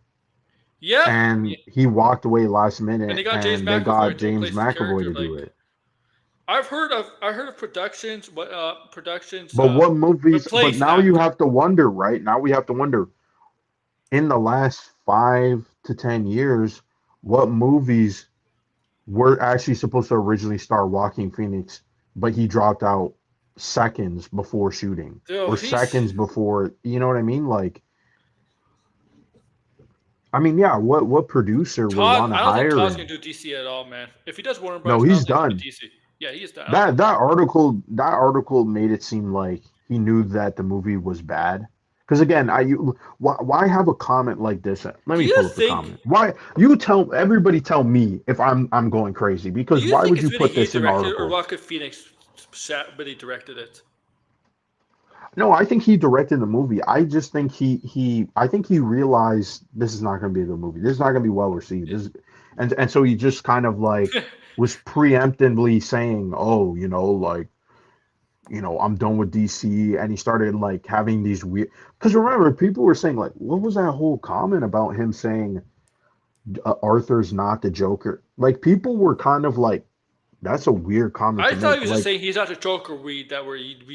Yep.
and he walked away last
And they
minute,
got James
and they
McAvoy
got
to
James
replace the
McAvoy
character.
to
Like,
do it.
I heard of productions, what productions
But what movies? But
replace
now you
actors.
have to wonder, right? Now we have to wonder in the last 5 to 10 years, what movies were actually supposed to originally star Joaquin Phoenix, but he dropped out seconds before shooting
Yo,
or
he's
seconds before. You know what I mean? Like, I mean, yeah. What producer would
Todd.
want to
I don't think
hire
Todd's gonna
him?
do DC at all, man. If he does Warner
No,
Brothers, I don't
he's
think he's gonna do
done.
DC. Yeah, he is done. I don't think.
That article made it seem like he knew that the movie was bad. Because again, why have a comment like this? Let
Do
me
you
pull up the
think?
comment. Why you tell everybody tell me if I'm going crazy?
Do
Because
you
why
think
would
it's
you
really
put
he
this in the
directed it, or
article?
Joaquin Phoenix really directed it?
No, I think he directed the movie. I just think I think he realized this is not going to be a good movie. This is not going to be well received. And so he just kind of like was preemptively saying, "Oh, like I'm done with DC," and he started like having these weird. Because remember, people were saying like, what was that whole comment about him saying Arthur's not the Joker? Like people were kind of like, that's a weird comment
I
to
thought he
make.
was just
Like,
saying he's not the Joker we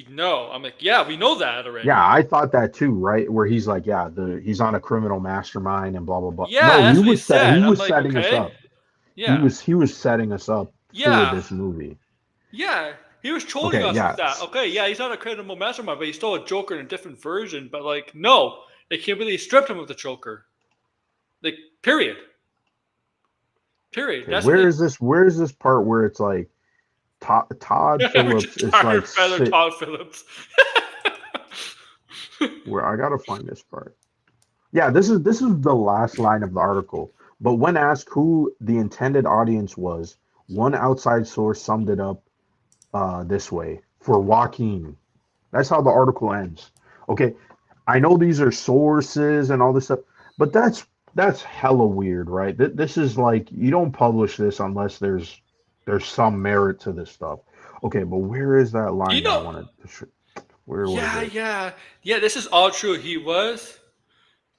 know. I'm like, yeah, we know that
yeah,
already.
I thought that too, right? Where he's like, yeah, he's on a criminal mastermind and blah blah blah.
Yeah,
No,
that's what he said.
he
I'm
was
like,
setting us
okay,
up.
yeah,
He was setting us up for
yeah,
this movie.
yeah. He was trolling
Okay,
us with
yeah,
that. Okay, yeah, he's not a criminal mastermind, but he's still a Joker in a different version. But like, no, they can't really strip him of the Joker. Like, period, period.
okay.
That's what they.
Where is this part where it's like Todd
We're
Phillips?
just
It's
tired
like
of Feather
sit
Todd Phillips.
where I gotta find this part. Yeah, this is the last line of the article. But when asked who the intended audience was, one outside source summed it up this way: for Joaquin. That's how the article ends. Okay, I know these are sources and all this stuff, but that's hella weird, right? This is like you don't publish this unless there's some merit to this stuff. Okay, but where is that
You
line that I
know,
wanted to where was
yeah,
it?
yeah, yeah. This is all true. He was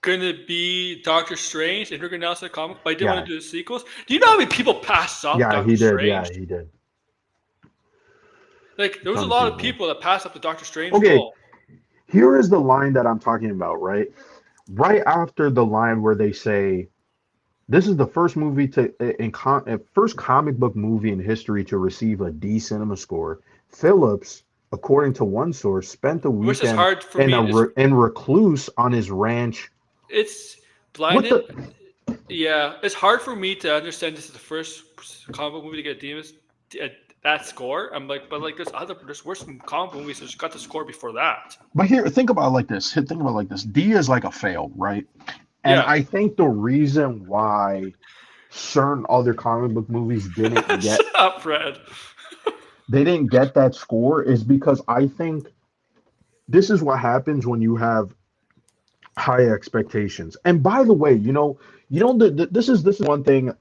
gonna be Doctor Strange in Rick Nelson comic, but I didn't want
Yeah,
to do the sequels. Do you know how many people passed up
yeah,
Doctor
he did.
Strange?
Yeah, he did.
Like,
A
there was a
ton of
lot of
people.
people that passed up the Doctor Strange
Okay,
role.
here is the line that I'm talking about, right? Right after the line where they say this is the first movie first comic book movie in history to receive a D Cinema score. Phillips, according to one source, spent the
Which is
weekend
hard for me.
in recluse on his ranch.
It's
What
blinded.
the?
Yeah, it's hard for me to understand. This is the first comic book movie to get a Demon's at that score. I'm like, but like, there's worse comic book movies that just got the score before that.
But here, think about it like this. Think about it like this. D is like a fail, right? And
Yeah,
I think the reason why certain other comic book movies
shut up, Fred.
didn't get that score is because I think this is what happens when you have high expectations. And by the way, this is one thing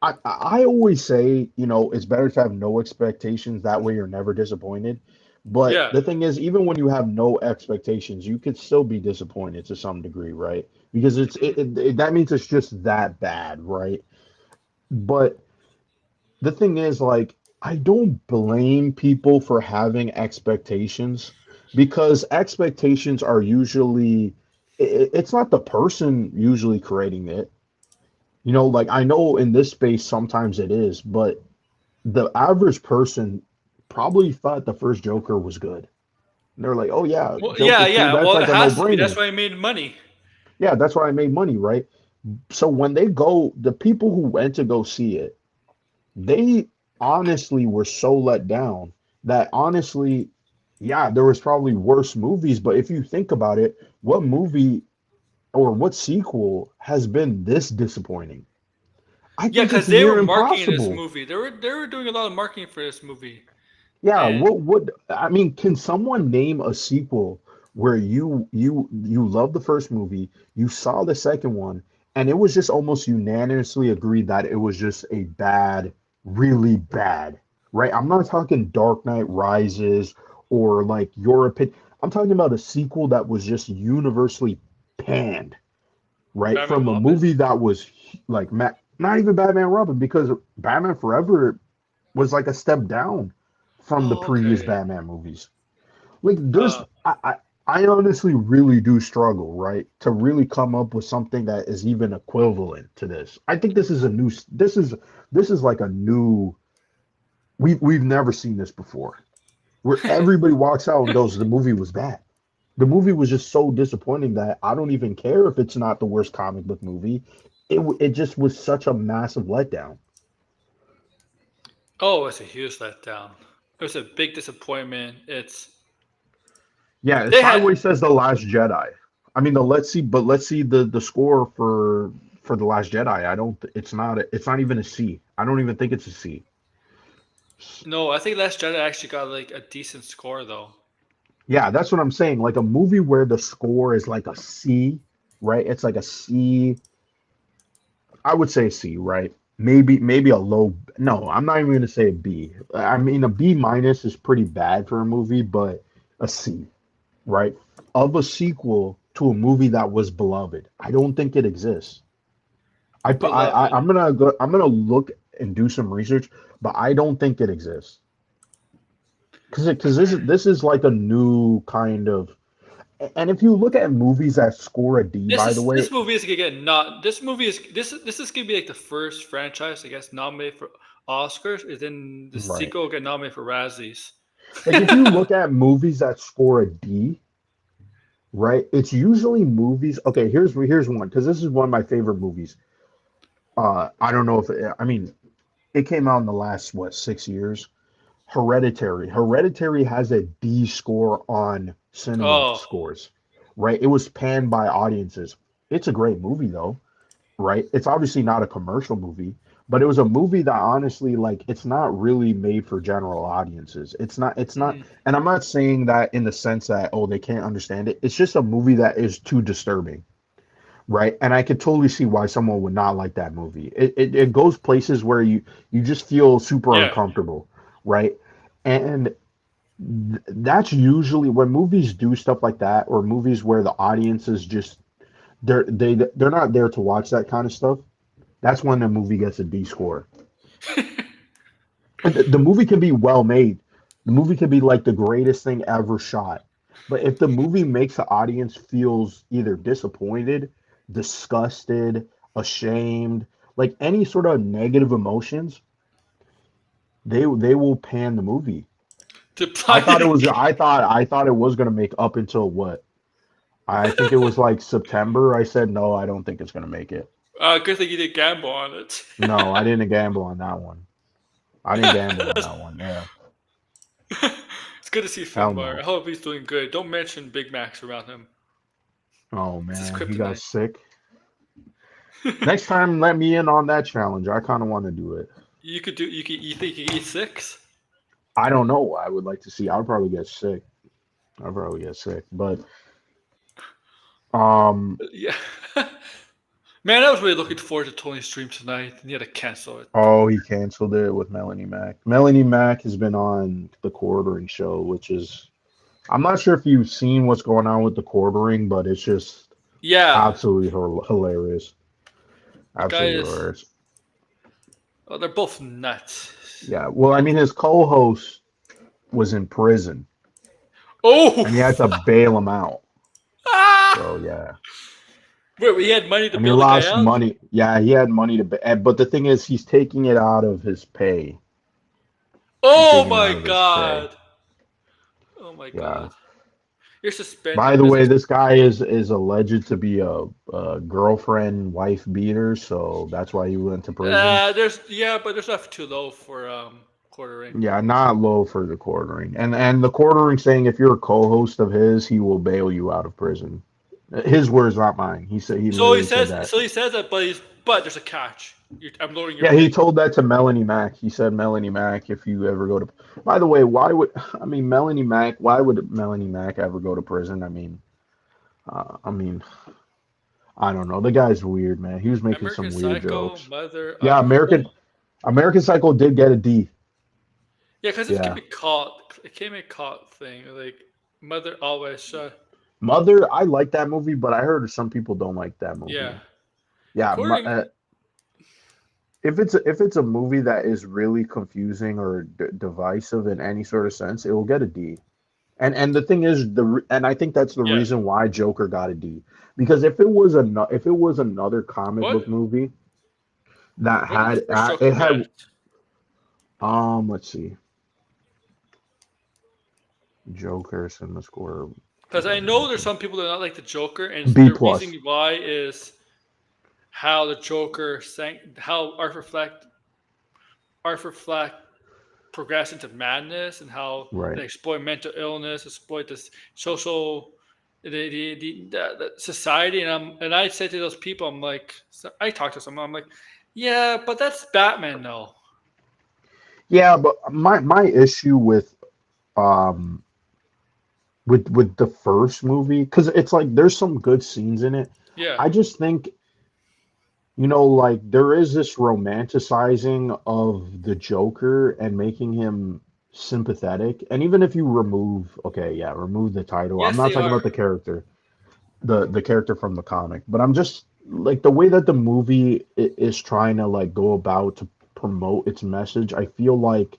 I always say, it's better to have no expectations. That way you're never disappointed. But
Yeah,
the thing is, even when you have no expectations, you could still be disappointed to some degree, right? Because that means it's just that bad, right? But the thing is, like, I don't blame people for having expectations because expectations are usually, it's not the person usually creating it. Like I know in this space sometimes it is, but the average person probably thought the first Joker was good. And they're like, oh yeah,
well, yeah,
Joker 2,
yeah.
that's
Well, it
like a
has to be. That's
no-brainer.
why I made money.
Yeah, that's why I made money, right? So when the people who went to go see it, they honestly were so let down that honestly, yeah, there was probably worse movies, but if you think about it, what movie or what sequel has been this disappointing? I
Yeah,
think
because
it's
they were
near
marketing this
impossible.
movie. They were doing a lot of marketing for this movie,
Yeah,
and
what I mean, can someone name a sequel where you love the first movie, you saw the second one, and it was just almost unanimously agreed that it was just a bad, really bad, right? I'm not talking Dark Knight Rises or like your opinion. I'm talking about a sequel that was just universally panned, right?
Batman
From a
Robin.
movie that was like not even Batman Robin because Batman Forever was like a step down from the
Oh,
previous
okay.
Batman movies. Like there's
Uh,
I honestly really do struggle, right, to really come up with something that is even equivalent to this. I think this is a new this is like a new we've never seen this before. Where everybody walks out and goes, the movie was bad. The movie was just so disappointing that I don't even care if it's not the worst comic book movie. It just was such a massive letdown.
oh, it's a huge letdown. It was a big disappointment.
Yeah,
They had
Sideways says The Last Jedi. I mean, the let's see the score for The Last Jedi. I don't. It's not even a C. I don't even think it's a C.
no. I think Last Jedi actually got like a decent score though.
Yeah, that's what I'm saying. Like a movie where the score is like a C, right? It's like a C. I would say C, right? Maybe a low. No, I'm not even gonna say a B. I mean, a B minus is pretty bad for a movie, but a C, right? Of a sequel to a movie that was beloved. I don't think it exists.
Beloved.
I'm gonna go. I'm gonna look and do some research, but I don't think it exists because this is like a new kind of. And if you look at movies that score a D, by the way,
This movie is gonna get not. This movie is this is gonna be like the first franchise I guess nominated for Oscars, and then the
right?
sequel will get nominated for Razzies.
Like if you look at movies that score a D, right? It's usually movies. Okay, here's one because this is one of my favorite movies. I don't know if I mean it came out in the last what 6 years. Hereditary. Hereditary has a D score on cinema
Oh,
scores, right? It was panned by audiences. It's a great movie though, right? It's obviously not a commercial movie, but it was a movie that honestly, like, it's not really made for general audiences. It's not,
mm,
and I'm not saying that in the sense that, oh, they can't understand it. It's just a movie that is too disturbing, right? And I could totally see why someone would not like that movie. It goes places where you just feel super
yeah.
uncomfortable, right? And that's usually when movies do stuff like that, or movies where the audience is just they're not there to watch that kind of stuff. That's when the movie gets a D score. And the movie can be well made. The movie can be like the greatest thing ever shot. But if the movie makes the audience feels either disappointed, disgusted, ashamed, like any sort of negative emotions, they will pan the movie.
To play,
I thought it was gonna make up until what? I think it was like September. I said no, I don't think it's gonna make it.
good thing you did gamble on it.
No, I didn't gamble on that one. I didn't gamble on that one. Yeah.
It's good to see
Hell
Finbar. I
no.
hope he's doing good. Don't mention Big Macs around him.
Oh
It's his
man, he got
kryptonite.
sick. Next time, let me in on that challenge. I kind of want to do it.
You could do. You could. You think you could eat six?
I don't know. I would like to see. I'd probably get sick. I'd probably get sick. But um,
Yeah. Man, I was really looking forward to Tony's stream tonight, and he had to cancel it.
oh, he canceled it with Melanie Mac. Melanie Mac has been on the Quartering Show, which is I'm not sure if you've seen what's going on with the Quartering, but it's just
Yeah,
absolutely hilarious. Absolutely
guys.
hilarious.
Oh, they're both nuts.
Yeah. Well, I
And
mean, his co-host was in prison,
oh,
and he had to bail him out.
ah!
So yeah.
Wait, we had money to
And he
bail the guy
lost
out.
money. Yeah, he had money to, but the thing is, he's taking it out of his pay. He's
Oh
taking it
my
out of his pay.
god. Oh my
Yeah.
god. You're suspended
By the way,
business.
this guy is alleged to be a girlfriend wife beater, so that's why he went to prison.
But there's not too low for quartering.
Yeah, not low for the quartering, and the quartering saying if you're a co-host of his, he will bail you out of prison. His words, not mine. He said he
So he
literally said
says.
that.
So he says that, but there's a catch. I'm lowering your
Yeah, he
pay.
told that to Melanie Mac. He said, Melanie Mac, if you ever go to. By the way, I mean, Melanie Mac, why would Melanie Mac ever go to prison? I mean, I don't know. The guy's weird, man. He was making
American
some weird
Psycho,
jokes.
Mother.
Yeah, American Psycho did get a D.
Yeah, because this can
Yeah.
be caught. It can be a caught thing. Like Mother always.
Mother, I like that movie, but I heard some people don't like that
Yeah.
movie. Yeah,
Quartering.
if it's a movie that is really confusing or divisive in any sort of sense, it will get a D. And the thing is and I think that's the
Yeah.
reason why Joker got a D, because if it was another comic
What
book movie that
what did the
had
first Joker
it had
get?
let's see, Joker Cinema Score
Because I know there's
2019
some people that don't like the Joker, and
B
the reason
plus.
why is how the Joker how Arthur Fleck progress into madness and how
Right.
they exploit mental illness, exploit this social the society. And I say to those people, I'm like, I talk to someone, I'm like, yeah, but that's Batman, though.
Yeah, but my issue um with the first movie, because it's like there's some good scenes in it.
Yeah.
I just think, like there is this romanticizing of the Joker and making him sympathetic. And even if you okay, yeah, remove the title. I'm
Yes,
not
they
talking
are.
about the character, the character from the comic, but I'm just like the way that the movie is trying to like go about to promote its message. I feel like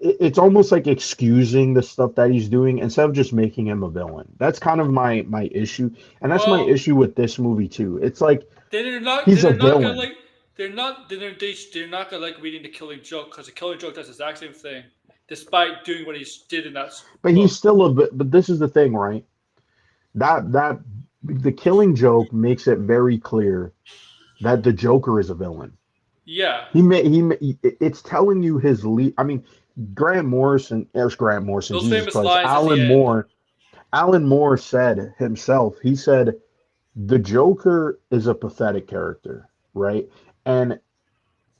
it's almost like excusing the stuff that he's doing instead of just making him a villain. That's kind of my issue, and that's my
Well,
issue with this movie too. It's like
they're not.
he's a
They're not gonna
villain,
like. They're not. They're not gonna like reading the Killing Joke because the Killing Joke does the exact same thing, despite doing what he did in that
but
book.
he's still but this is the thing, right? That the Killing Joke makes it very clear that the Joker is a villain.
Yeah,
It's telling you his lead. I mean, Grant Morrison, there's Grant Morrison,
those
Jesus
famous
Christ,
lines at the end.
Alan Moore said himself. He said the Joker is a pathetic character, right? And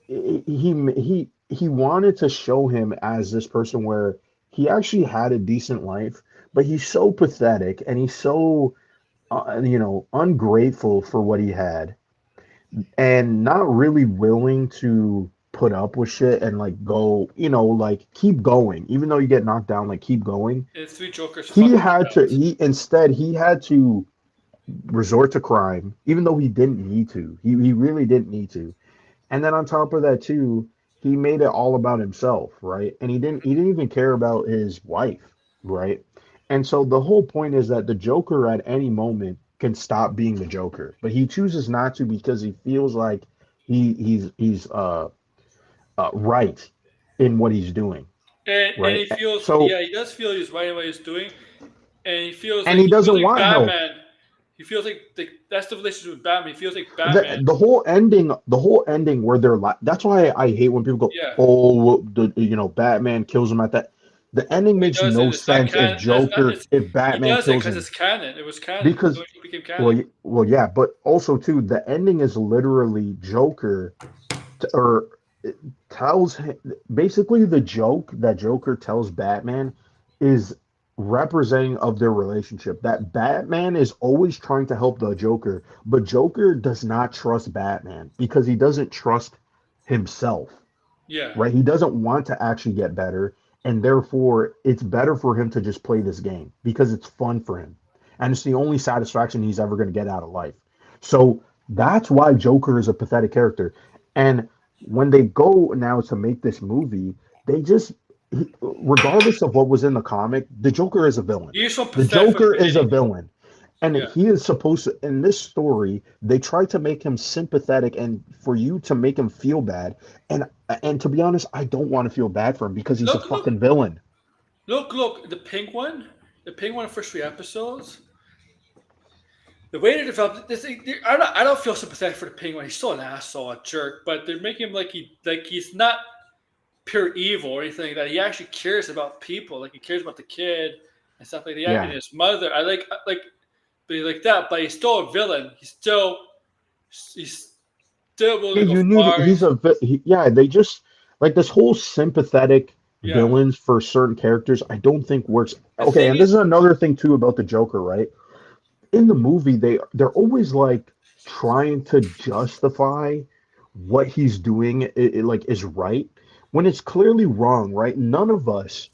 he wanted to show him as this person where he actually had a decent life, but he's so pathetic and he's so ungrateful for what he had and not really willing to put up with shit and like go, like keep going, even though you get knocked down, like keep going.
And Three Jokers
He
fucked him
had to,
out.
he had to resort to crime, even though he didn't need to. He really didn't need to. And then on top of that too, he made it all about himself, right? And he didn't even care about his wife, right? And so the whole point is that the Joker at any moment can stop being the Joker, but he chooses not to because he feels like he's right in what he's doing,
And
right?
he feels,
So
yeah, he does feel he's right in what he's doing, and
and he
he feels
doesn't
like
want no.
Batman. He feels like that's the relationship with Batman. He feels like
the
Batman.
the whole ending where that's why I hate when people go,
Yeah,
oh, well, Batman kills him at that. The ending
well, he
makes
does
no
it. It's not
sense
canon. That's not. It's
if
he
Batman
does it
kills
because
him
it's canon. It was canon.
because
It became
well,
canon.
yeah, but also too, the ending is literally Joker or it tells him basically the joke that Joker tells Batman is representing of their relationship. That Batman is always trying to help the Joker, but Joker does not trust Batman because he doesn't trust himself,
Yeah,
right? He doesn't want to actually get better, and therefore it's better for him to just play this game because it's fun for him. And it's the only satisfaction he's ever going to get out of life. So that's why Joker is a pathetic character. And when they go now to make this movie, they just, regardless of what was in the comic, the Joker is a villain.
he's so
The
pathetic from the
Joker is a
beginning.
villain. And
Yeah.
he is supposed to, in this story, they try to make him sympathetic and for you to make him feel bad. And and to be honest, I don't want to feel bad for him because he's a
Look, look,
fucking villain.
look. The pink one, first 3 episodes. The way they developed this, I don't feel sympathetic for the penguin. He's still an asshole, a jerk. But they're making him like he's not pure evil or anything like that. He actually cares about people. Like he cares about the kid and stuff like that, and
Yeah.
his mother. I like, but like that. But he's still a villain. He's still willing
Yeah,
to go
you need
far.
he's yeah, they just like this whole sympathetic
Yeah.
villains for certain characters I don't think works.
The
Okay,
thing
and this
is,
is another thing too about the Joker, right? In the movie they're always like trying to justify what he's doing like is right when it's clearly wrong, right? None of us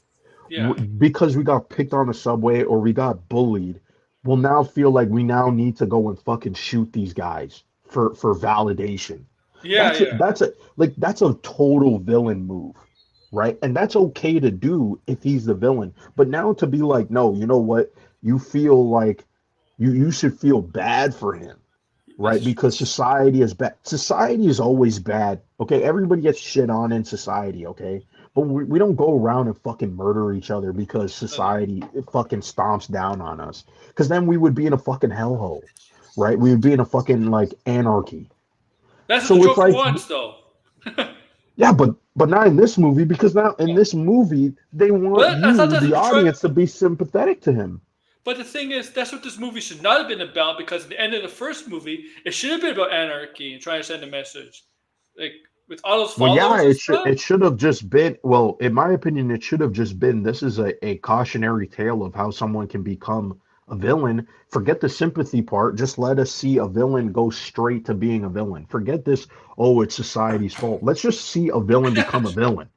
yeah,
because we got picked on the subway or we got bullied will now feel like we now need to go and fucking shoot these guys for validation.
Yeah, yeah.
That's a total villain move, right? And that's okay to do if he's the villain. But now to be like, no, you know what? You feel like you should feel bad for him,
This
right?
is
Because society is bad. Society is always bad. Okay, everybody gets shit on in society. Okay, but we don't go around and fucking murder each other because society it fucking stomps down on us. Because then we would be in a fucking hellhole, right? We would be in a fucking like anarchy.
that's what the
So it's
Joker
like,
wants, though.
yeah, but not in this movie because now in this movie they want
Well, I thought
you,
that's
the
what Detroit.
audience, to be sympathetic to him.
But the thing is, that's what this movie should not have been about. Because at the end of the first movie, it should have been about anarchy and trying to send a message, like with all those
Well, yeah,
followers and stuff.
it should have just been, well, in my opinion, it should have just been, this is a cautionary tale of how someone can become a villain. Forget the sympathy part. Just let us see a villain go straight to being a villain. Forget this, oh, it's society's fault. Let's just see a villain become a villain.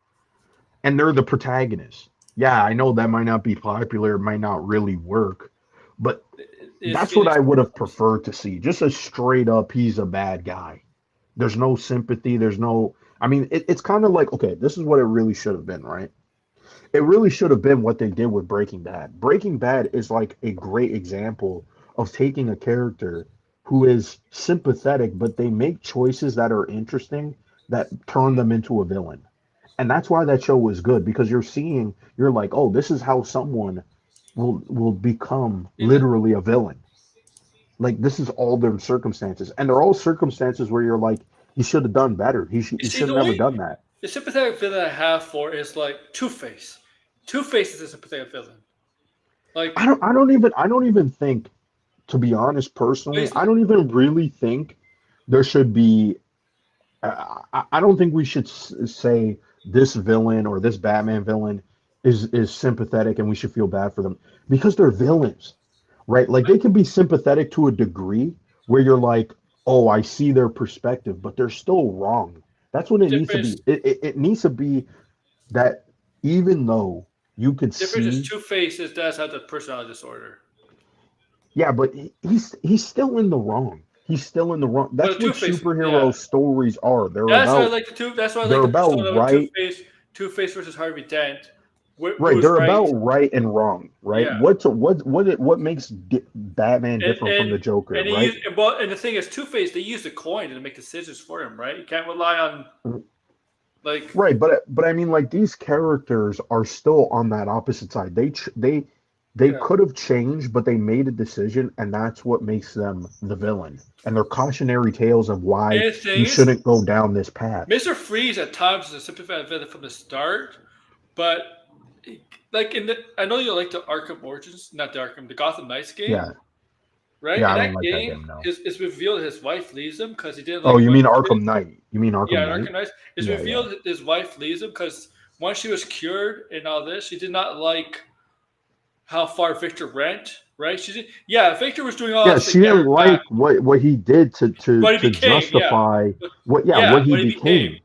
And they're the protagonist. Yeah, I know that might not be popular, it might not really work, but
It's
that's what
getting
I would have preferred to see. Just a straight up, he's a bad guy. There's no sympathy. There's no. I mean, it's kind of like, okay, this is what it really should have been, right? It really should have been what they did with Breaking Bad. Breaking Bad is like a great example of taking a character who is sympathetic, but they make choices that are interesting that turn them into a villain. And that's why that show was good because you're like, oh, this is how someone will become
in the,
literally a villain. Like this is all their circumstances, and they're all circumstances where you're like, he should have done better.
you
He
see
should
the
have never
only
done that.
the sympathetic villain I have for is like Two Face. Two Face is a sympathetic villain. Like
I don't even think, to be honest, personally,
he's
I don't even really think there should be. I don't think we should say this villain or this Batman villain is sympathetic and we should feel bad for them because they're villains, right? Like they can be sympathetic to a degree where you're like, oh, I see their perspective, but they're still wrong. That's what it needs to
difference.
be. It needs to be that even though you could
Difference is
see,
Two Face is does have the personality disorder,
yeah, but he's still in the wrong. He's still in the wrong. That's
but
what
Two Face, yeah.
superhero stories are.
That's why I like the two. That's why I like
They're
the
about
persona with
right.
Two Face versus Harvey Dent, who
Right,
is
they're
right.
about right and wrong, right?
Yeah,
What makes Batman
and
different from
and
the Joker,
and he
right?
used and, well, and the thing is, Two Face they use the coin to make decisions for him, right? You can't rely on like
Right, but I mean, like these characters are still on that opposite side. They
yeah.
could have changed, but they made a decision, and that's what makes them the villain. And they're cautionary tales of why
And the thing
you
is,
shouldn't go down this path.
Mister Freeze at times is a sympathetic villain from the start, but like in the I know you like the Arkham Origins, not the Arkham, the Gotham Knights game,
Yeah,
right?
yeah,
In
I don't
that
like that
game,
game, no.
it's revealed his wife leaves him because he didn't
Oh,
like
you
what
mean
he did.
Arkham Knight? You mean Arkham
Yeah, in
Knight?
Arkham Knights, it's
Yeah, yeah.
revealed that his wife leaves him because once she was cured and all this, she did not like how far Victor went. Right? She did. Yeah, Victor was doing all
Yeah,
this to
she
get
didn't
her back.
like what he did
What he
to
became, yeah,
justify
yeah,
what he
what he became,
became.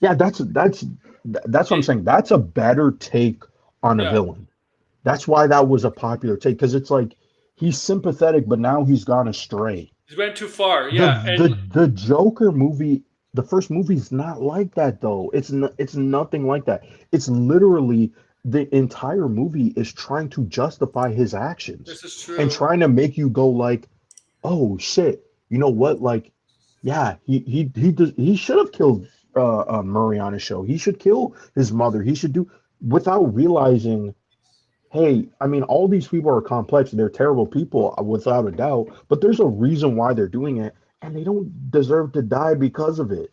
Yeah, that's what I'm
and
saying. That's a better take on a
yeah,
villain. That's why that was a popular take because it's like he's sympathetic, but now he's gone astray.
he went too far. Yeah, and
The Joker movie, the first movie's not like that though. It's nothing like that. It's literally the entire movie is trying to justify his actions
this is
and
true.
trying to make you go like, oh shit, you know what? Like, yeah, he should have killed Murray on his show. He should kill his mother. He should do without realizing. Hey, I mean, all these people are complex. They're terrible people, without a doubt. But there's a reason why they're doing it, and they don't deserve to die because of it,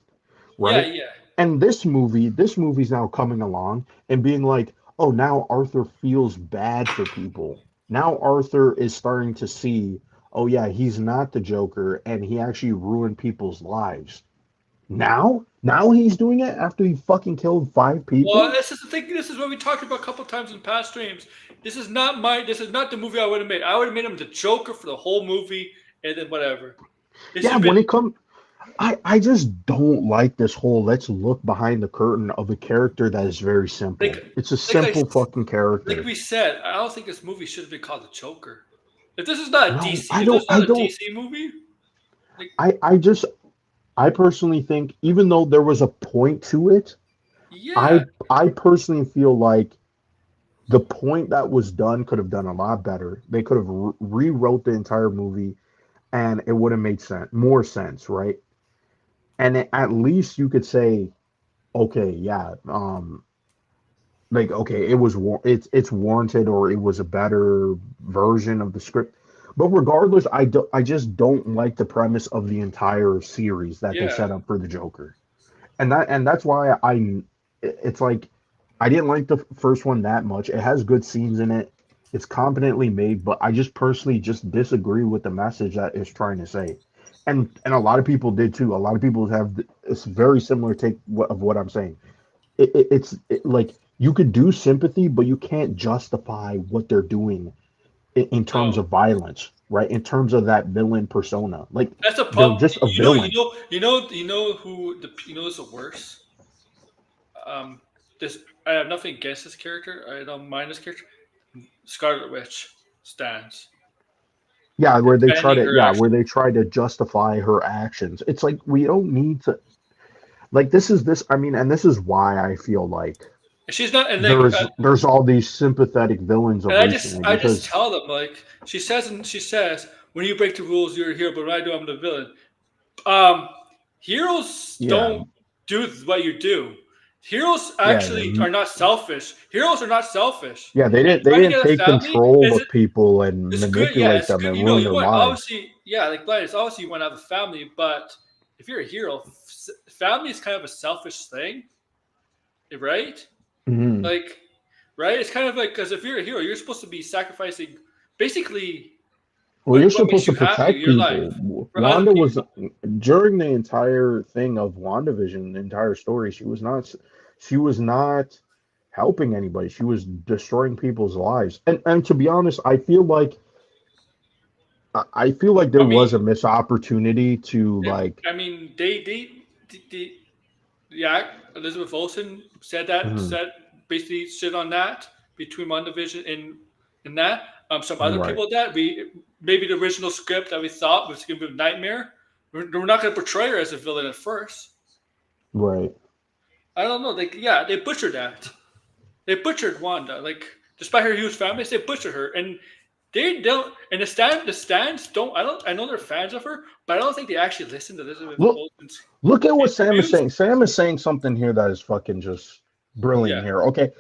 Yeah,
right?
yeah.
And this movie's now coming along and being like, oh, now Arthur feels bad for people. Now Arthur is starting to see, oh yeah, he's not the Joker, and he actually ruined people's lives. Now he's doing it after he fucking killed five
Well,
people.
this is the thing. This is what we talked about a couple times in past streams. This is not my. This is not the movie I would have made. I would have made him the Joker for the whole movie, and then whatever. It should
Yeah,
have
when
been
it comes, I just don't like this whole let's look behind the curtain of a character that is very
like,
simple. It's a
like I,
simple fucking
like
character.
we said. I don't think this movie should have been called the Joker. If this is not a
No,
DC, if this is
I
not a
don't.
DC movie, Like,
I just I personally think even though there was a point to it,
yeah,
I personally feel like the point that was done could have done a lot better. They could have rewrote the entire movie, and it would have made more sense, right? And at least you could say, okay, yeah, like okay, it's warranted, or it was a better version of the script. But regardless, I just don't like the premise of the entire series that they
yeah.
set up for the Joker. And that's why it's like I didn't like the first one that much. It has good scenes in it. It's competently made, but I just personally just disagree with the message that it's trying to say. And a lot of people did too. A lot of people have this very similar take of what I'm saying. Like you could do sympathy, but you can't justify what they're doing in terms
No,
of violence, right? In terms of that villain persona. Like
that's a
they're
problem.
just a villain.
You know who the you know is the worst. Um, this I have nothing against this character. I don't mind this character. Scarlet Witch stands
Yeah,
defending her
where
action,
they try to justify her actions. It's like we don't need to like this I mean, and this is why I feel like
and she's not. And like,
there's all these sympathetic villains
and
of recently
I just
because
tell them like she says when you break the rules, you're a hero, but when I do, I'm the villain. Um, heroes
yeah,
don't do what you do. Heroes
yeah,
actually are not selfish. Heroes are not selfish.
yeah,
And
they
trying to
didn't
get a
take
family
control
is
of people and
it's good. Yeah,
manipulate
it's
them
good.
and
You know,
ruin
you
their
want
lives.
obviously, yeah, like Blind. It's obviously you want to have a family, but if you're a hero, family is kind of a selfish thing, right?
Hmm.
Like, right? It's kind of like because if you're a hero, you're supposed to be sacrificing basically
Well, you're
what
supposed
makes
to
you happy,
protect
your life,
people.
for other
Wanda was
people.
during the entire thing of WandaVision, the entire story, she was not helping anybody. She was destroying people's lives. And to be honest, I feel like there
I mean,
was a missed opportunity to like
I mean, they yeah, Elizabeth Olsen
mhm,
said basically shit on that between WandaVision and that. Some other
right,
people that we maybe the original script that we thought was going to be a nightmare. We're not going to portray her as a villain at first.
right.
I don't know. Like, yeah, they butchered that. They butchered Wanda. Like, despite her huge fan base, they butchered her, and they don't. And the stands don't. I don't. I know they're fans of her, but I don't think they actually listen to Elizabeth
Look
Olsen's
look at what Sam is
interviews.
saying. Sam is saying something here that is fucking just brilliant
Yeah,
here. Okay,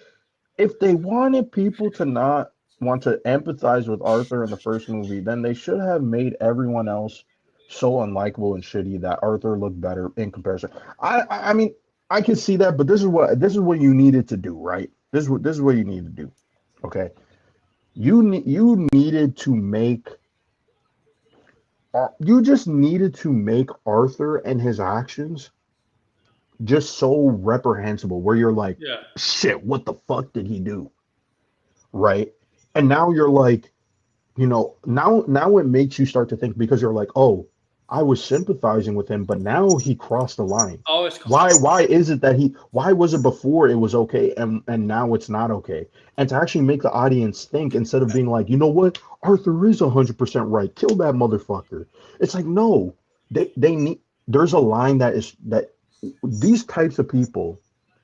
if they wanted people to not want to empathize with Arthur in the first movie, then they should have made everyone else so unlikable and shitty that Arthur looked better in comparison. I mean, I can see that, but this is what you needed to do, right? This is what you need to do. Okay, you needed to make you just needed to make Arthur and his actions just so reprehensible, where you're like,
yeah.
shit, what the fuck did he do? Right? And now you're like, now it makes you start to think because you're like, oh, I was sympathizing with him, but now he crossed the line.
Always cost.
Why is it that why was it before it was okay and now it's not okay? And to actually make the audience think instead of being like, you know what, Arthur is 100% right. Kill that motherfucker. It's like, no, they need there's a line that these types of people,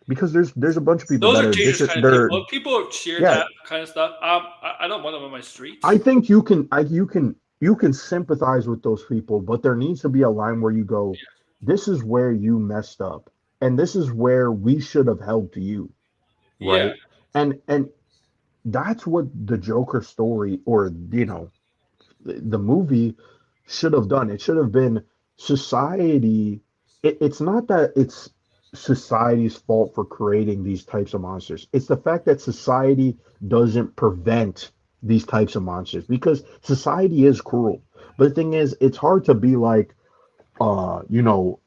because there's a bunch of people
Those
that
are
are
dangerous kind of
they're
people. If people cheer
yeah.
that kind of stuff, I don't want them on my
I
streets.
think you can sympathize with those people, but there needs to be a line where you go, this is where you messed up, and this is where we should have helped you,
Yeah,
right? And that's what the Joker story, or the movie should have done. It should have been society. It's not that it's society's fault for creating these types of monsters. It's the fact that society doesn't prevent these types of monsters because society is cruel. But the thing is, it's hard to be like, uh, you know,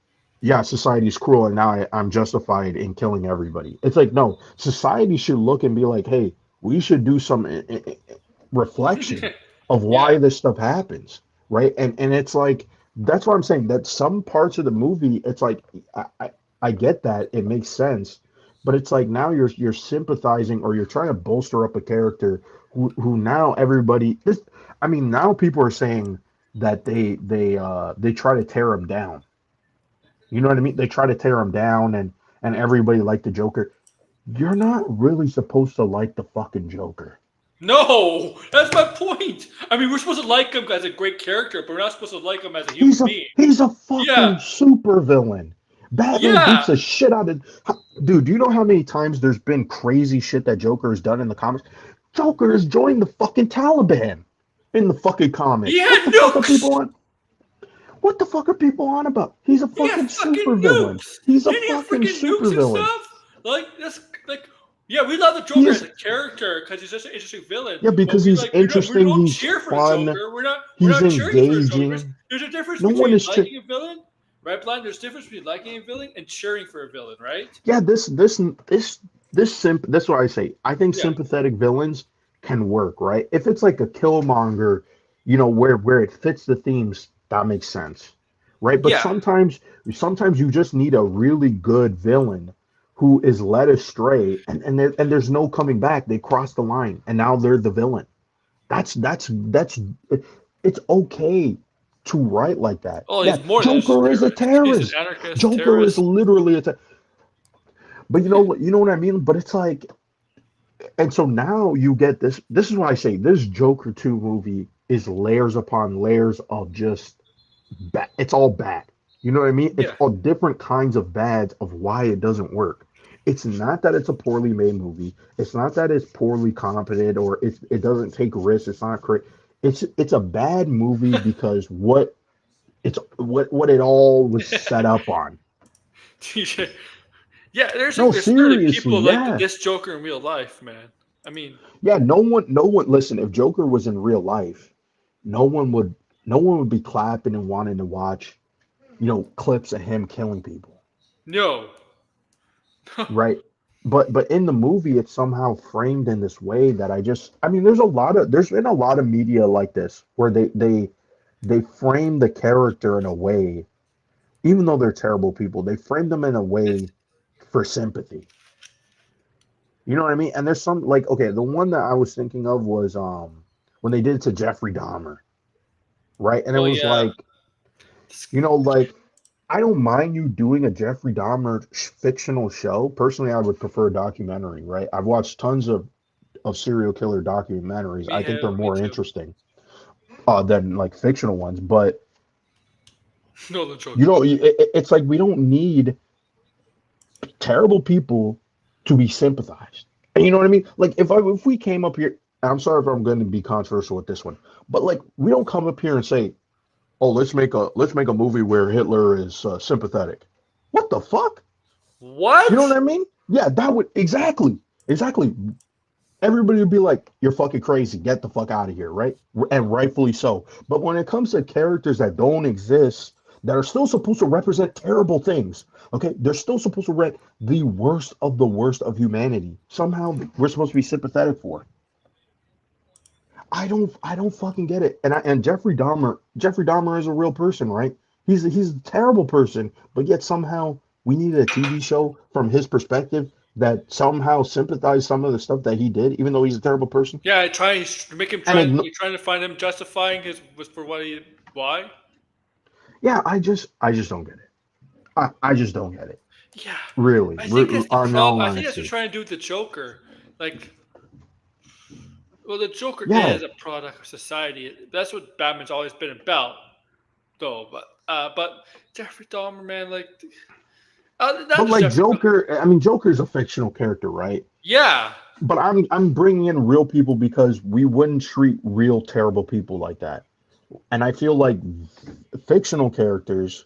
yeah, society's cruel and now I'm justified in killing everybody. It's like, no, society should look and be like, hey, we should do some reflection of
yeah,
why this stuff happens, right? And it's like, that's what I'm saying. That some parts of the movie, it's like, I get that it makes sense, but it's like now you're sympathizing or you're trying to bolster up a character who now everybody this, I mean, now people are saying. that they try to tear him down. You know what I mean? They try to tear him down, and everybody liked the Joker. You're not really supposed to like the fucking Joker.
No, that's my point. I mean, we're supposed to like him as a great character, but we're not supposed to like him as a human being.
He's a
Yeah,
fucking super villain. Batman beats
yeah,
the shit out of dude. Do you know how many times there's been crazy shit that Joker has done in the comics? Joker has joined the fucking Taliban in the fucking
he
comics. What
had
the fuck are people
nukes.
on? What the fuck are people on about? He's a
He had
fucking super
fucking
villain.
nukes.
He's a
Didn't he have
fucking
freaking
super
nukes and
villain.
stuff? Like that's like, yeah, we love the
He
Joker as
is
a character because he's such an interesting villain.
yeah
But
because
we
he's
like we
interesting.
don't
He's
cheer for the
fun.
Joker. We're
He's
not cheering for the Joker.
engaging.
There's a difference
No one
between
is.
liking a villain, right, Blind? There's a difference between liking a villain and cheering for a villain, right?
Yeah, this is what I say. I think
Yeah,
sympathetic villains can work, right? If it's like a Killmonger, where it fits the themes, that makes sense, right? But
yeah.
sometimes you just need a really good villain who is led astray, and there's no coming back. They cross the line, and now they're the villain. That's it's okay to write like that.
Oh,
Yeah,
he's more than a
Joker is a
terrorist. He's an
terrorist.
anarchist
Joker is
terrorist.
literally a but you know what I mean? But it's like, and so now you get this. This is why I say this Joker 2 movie is layers upon layers of just bad. It's all bad. You know what I mean? It's
Yeah,
all different kinds of bads of why it doesn't work. It's not that it's a poorly made movie. It's not that it's poorly competent or it doesn't take risks. It's not great. It's a bad movie because what it all was set up on.
TJ. Yeah,
No,
there's literally
seriously,
people like
yeah.
this Joker in real life, man. I mean,
Yeah, no one listen, if Joker was in real life, no one would no one would be clapping and wanting to watch, clips of him killing people,
no.
right? But in the movie it's somehow framed in this way that I mean there's been a lot of media like this where they frame the character in a way, even though they're terrible people, they frame them in a
It's
way for sympathy. You know what I mean? And there's some like okay, the one that I was thinking of was when they did it to Jeffrey Dahmer, right? And it
oh
was
yeah.
like, like I don't mind you doing a Jeffrey Dahmer fictional show. Personally, I would prefer a documentary, right? I've watched tons of serial killer documentaries. I think they're
Me
more
too.
interesting than like fictional ones. But
No, the Joker.
it's like we don't need terrible people to be sympathized. And you know what I mean? Like if we came up here, and I'm sorry if I'm going to be controversial with this one, but like we don't come up here and say, "Oh, let's make a movie where Hitler is sympathetic." What the fuck? You know what
What?
I mean? Yeah, that would exactly. Everybody would be like, "You're fucking crazy. Get the fuck out of here," right? And rightfully so. But when it comes to characters that don't exist, that are still supposed to represent terrible things, okay, they're still supposed to represent the worst of humanity. Somehow we're supposed to be sympathetic for. I don't fucking get it. And Jeffrey Dahmer is a real person, right? He's a terrible person, but yet somehow we needed a TV show from his perspective that somehow sympathized some of the stuff that he did, even though he's a terrible person.
Yeah, trying to make him
And
trying.
igno-
You're trying to find him justifying his was for what he why?
yeah, I just don't get it. I just don't get it.
Yeah,
Really,
I think that's the
in all
problem. I think that's what
honesty.
they're trying to do with the Joker. Like, well, the Joker
Yeah,
is a product of society. That's what Batman's always been about, though. But Jeffrey Dahmer, man, like, not
but
just
like
Jeffrey Dahmer.
Joker, I mean Joker's a fictional character, right?
Yeah,
But I'm bringing in real people because we wouldn't treat real terrible people like that. And I feel like fictional characters,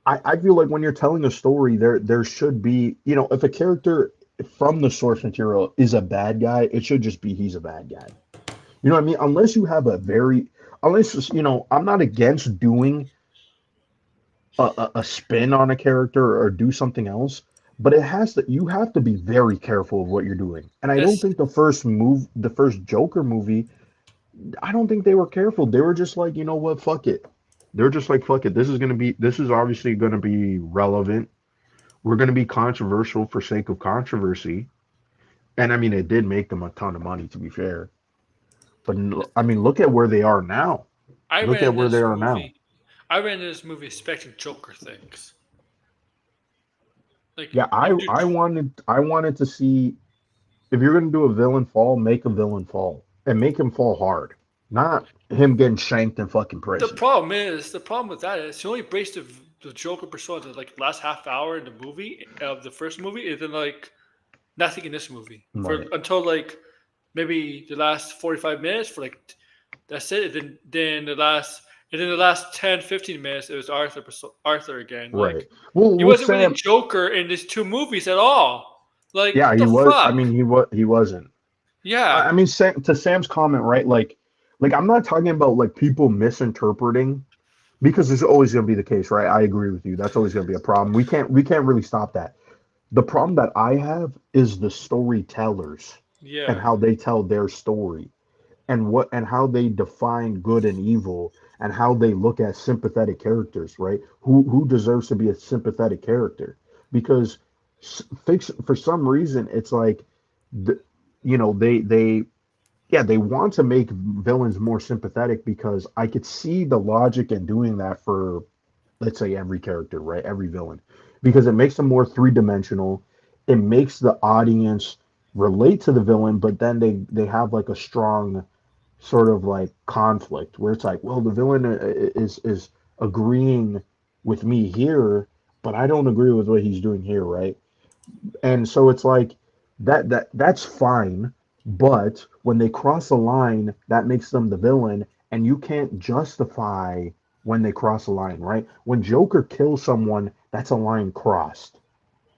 I feel like when you're telling a story, there should be, if a character from the source material is a bad guy, it should just be he's a bad guy. You know what I mean? Unless, I'm not against doing a spin on a character or do something else, but you have to be very careful of what you're doing. And I don't
it's
think the first Joker movie, I don't think they were careful. They were just like, you know what, fuck it. They're just like, fuck it. This is obviously gonna be relevant. We're gonna be controversial for sake of controversy. And I mean, it did make them a ton of money, to be fair. But I mean, look at where they are now.
I
Look
ran
at where they
this
are now.
movie. I ran this movie expecting Joker things. Like
Yeah,
you do.
I wanted to see if you're gonna do a villain fall, make a villain fall and make him fall hard, not him getting shanked in fucking prison.
The problem with that is he only breaks the Joker persona to like last half hour in the movie of the first movie, and then like nothing in this movie for
Right,
until like maybe the last 45 minutes for like that's it. And then the last 10, 15 minutes it was Arthur again.
right.
Like
Well,
he
with
wasn't really
Sam,
Joker in these two movies at all. Like
yeah,
what
he
the
was. I
fuck?
mean, he wasn't.
Yeah.
I mean, to Sam's comment, right? Like I'm not talking about like people misinterpreting because there's always going to be the case, right? I agree with you. That's always going to be a problem. We can't really stop that. The problem that I have is the storytellers and
Yeah.
how they tell their story and how they define good and evil and how they look at sympathetic characters, right? Who deserves to be a sympathetic character? Because for some reason it's like the, they yeah, they want to make villains more sympathetic because I could see the logic in doing that for, let's say, every character, right? Every villain, because it makes them more three-dimensional. It makes the audience relate to the villain, but then they have like a strong sort of like conflict where it's like, well, the villain is agreeing with me here, but I don't agree with what he's doing here, right? And so it's like that's fine, but when they cross a line, that makes them the villain, and you can't justify when they cross a line, right? When Joker kills someone, that's a line crossed.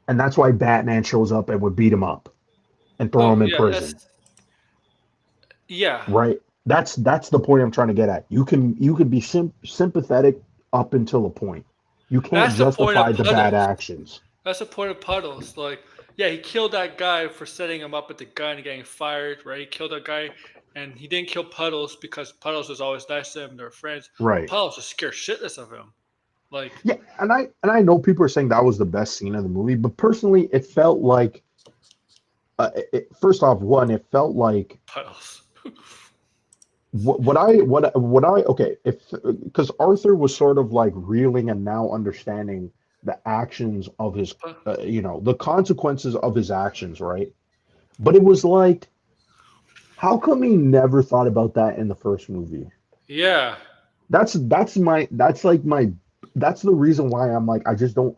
And that's why Batman shows up and would beat him up and throw
Oh
him in
yeah. That's
prison,
yeah.
right? That's the point I'm trying to get at. You can be sympathetic up until a point. You can't
That's the point
justify
of
the bad
Puddles.
actions.
That's the point of Puddles. Like, yeah, he killed that guy for setting him up with the gun and getting fired, right? He killed that guy, and he didn't kill Puddles because Puddles was always nice to him. They're friends.
Right.
Puddles was scared shitless of him. Like
Yeah, and I know people are saying that was the best scene of the movie, but personally, it felt like first off, one, it felt like
Puddles.
what I okay, if because Arthur was sort of like reeling and now understanding the actions of his, the consequences of his actions, right? But it was like, how come he never thought about that in the first movie?
Yeah.
That's the reason why I'm like, I just don't.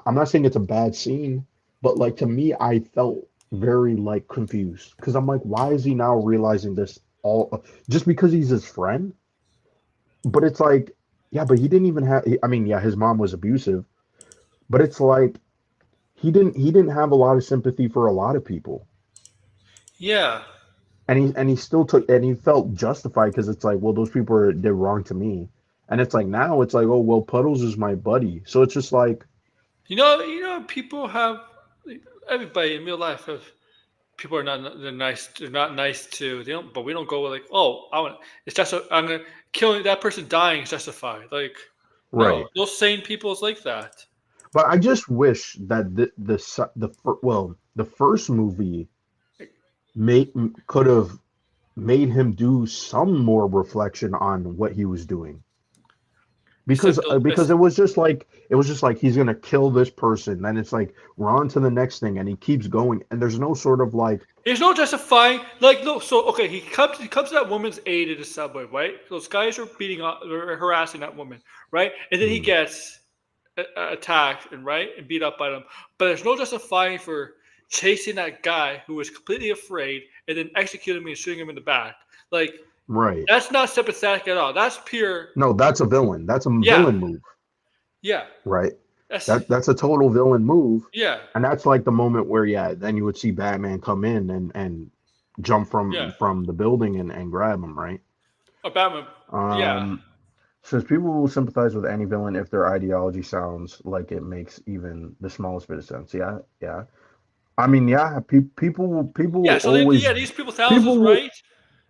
I'm not saying it's a bad scene, but like to me, I felt very like confused because I'm like, why is he now realizing this all just because he's his friend? But it's like, yeah, but he didn't even have. I mean, yeah, his mom was abusive, but it's like he didn't have a lot of sympathy for a lot of people,
Yeah.
and he still took and he felt justified because it's like, well, those people did wrong to me, and it's like now it's like, oh well, Puddles is my buddy, so it's just like,
People have everybody in real life have people are not they're nice. They're not nice to. They don't. But we don't go like, oh, I want. It's just. I'm gonna killing that person dying is justified. Like, no,
right.
those sane people is like that.
But I just wish that the first movie made could have made him do some more reflection on what he was doing
Except
because it was just like he's gonna kill this person, then it's like we're on to the next thing, and he keeps going, and there's no sort of like,
there's no justifying. Like, no. So okay, he comes to that woman's aid in the subway, right? Those guys are harassing that woman, right? And then he
mm,
gets attacked and right and beat up by them. But there's no justifying for chasing that guy who was completely afraid and then executing him and shooting him in the back. Like
right.
that's not sympathetic at all. That's pure.
No, that's a villain. That's a
Yeah,
villain move,
yeah.
right?
That's
That's a total villain move.
yeah,
And that's like the moment where, yeah, then you would see Batman come in and jump
yeah.
from the building and grab him, right?
Or Batman. Yeah.
Um, Says people will sympathize with any villain if their ideology sounds like it makes even the smallest bit of sense. Yeah, yeah. I mean, yeah. People will
Yeah. So they,
always
yeah, these people thousands,
people will
right?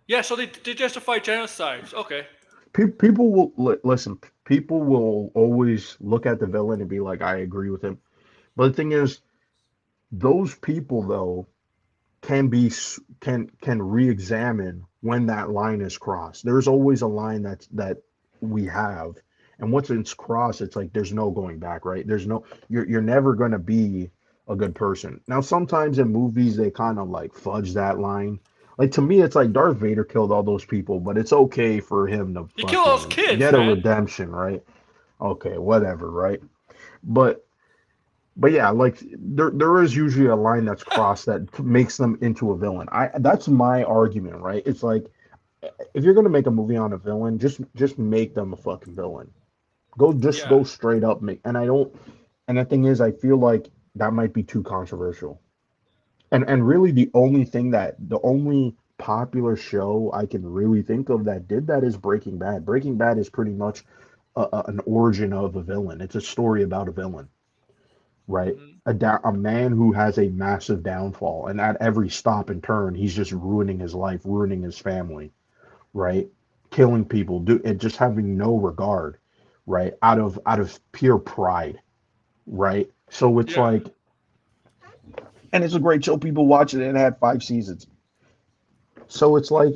Yeah. So they justify genocide. Okay.
people will listen. People will always look at the villain and be like, I agree with him. But the thing is, those people though can be can re-examine when that line is crossed. There's always a line that we have, and once it's crossed, it's like there's no going back, right? There's no you're never gonna be a good person. Now, sometimes in movies they kind of like fudge that line. Like to me, it's like Darth Vader killed all those people, but it's okay for him to
He killed all those
fucking
kids,
get a
man.
redemption, right? Okay, whatever, right? But yeah, like there is usually a line that's crossed that makes them into a villain. I That's my argument, right? It's like if you're gonna make a movie on a villain, just make them a fucking villain.
Yeah.
Go straight up make. And I don't. And the thing is, I feel like that might be too controversial. And really, the only popular show I can really think of that did that is Breaking Bad. Breaking Bad is pretty much an origin of a villain. It's a story about a villain, right?
Hmm.
A man who has a massive downfall, and at every stop and turn, he's just ruining his life, ruining his family, right? Killing people, and just having no regard, right? Out of pure pride, right? So it's
Yeah.
like, and it's a great show. People watch it, and it had 5 seasons. So it's like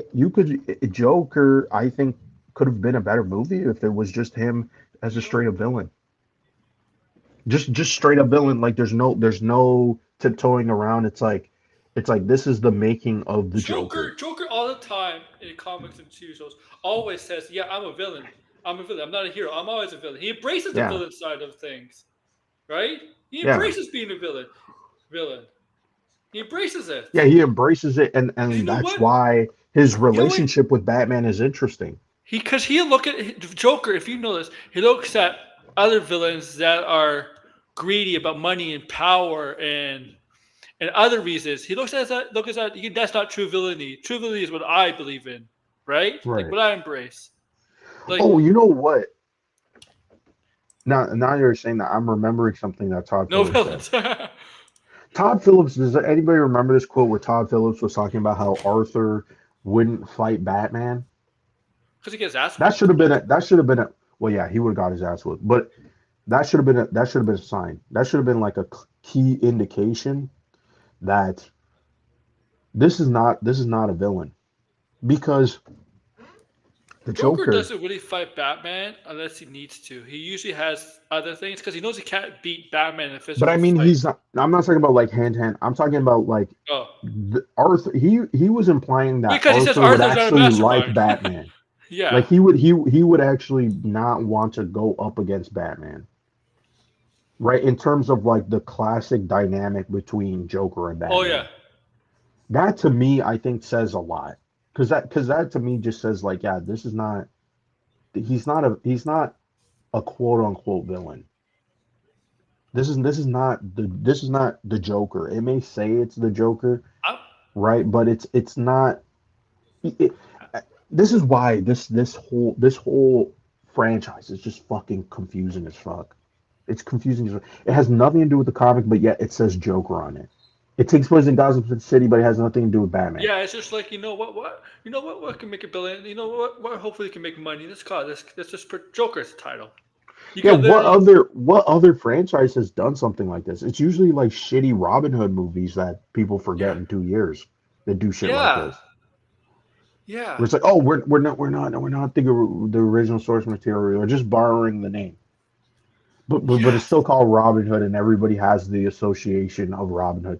Joker, I think, could have been a better movie if there was just him as a
You know,
straight up villain. Just straight up villain. Like there's no tiptoeing around. It's like this is the making of the Joker.
Joker all the time in comics and TV shows always says, "Yeah, I'm a villain. I'm a villain. I'm not a hero. I'm always a villain." He embraces the
Yeah,
villain side of things, right? He
yeah,
embraces being a villain. Villain. He embraces it.
yeah. He embraces it,
Cause you
and
know
that's
what?
why his
You know what?
relationship with Batman is interesting.
Because he look at the Joker. If you know this, he looks at other villains that are greedy about money and power and other reasons. He looks at that. Looks at that's not true villainy. True villainy is what I believe in, right? Like
Right.
what I embrace. Like
Oh, you know what? Now you're saying that, I'm remembering something that Todd
no
Phillips said.
villains. Because
Todd Phillips, does anybody remember this quote where Todd Phillips was talking about how Arthur wouldn't fight Batman?
he gets ass whooped.
That should have been a well, yeah, he would have got his ass whooped, but that should have been a sign. That should have been like a key indication that this is not a villain because the
Joker
Joker.
doesn't really fight Batman unless he needs to. He usually has other things because he knows he can't beat Batman in a
But I
physical
mean,
fight.
he's not. I'm not talking about like hand to hand. I'm talking about like
Oh,
Arthur. He was implying that
because he says
Arthur would
Arthur's not a
actually like
mastermind.
Batman.
Yeah.
Like he would actually not want to go up against Batman, right? In terms of like the classic dynamic between Joker and
Oh yeah.
Batman. That to me, I think says a lot. Because that to me just says like, yeah, this is not he's not a quote unquote villain. This is not the Joker. It may say it's the Joker,
I'm,
right? But it's not. It, this is why this whole franchise is just fucking confusing as fuck. It's confusing as fuck. It has nothing to do with the comic, but yet it says Joker on it. It takes place in Gotham City, but it has nothing to do with Batman.
yeah, it's just like what can make a billion. What hopefully can make money. Let's call it. Let's just put Joker as the title. You
Yeah,
can literally.
what other franchise has done something like this? It's usually like shitty Robin Hood movies that people
Yeah.
forget in 2 years that do shit like
Yeah.
this.
Yeah.
Where it's like, oh, we're not the original source material. We're just borrowing the name. But it's
Yes.
still called Robin Hood, and everybody has the association of Robin Hood.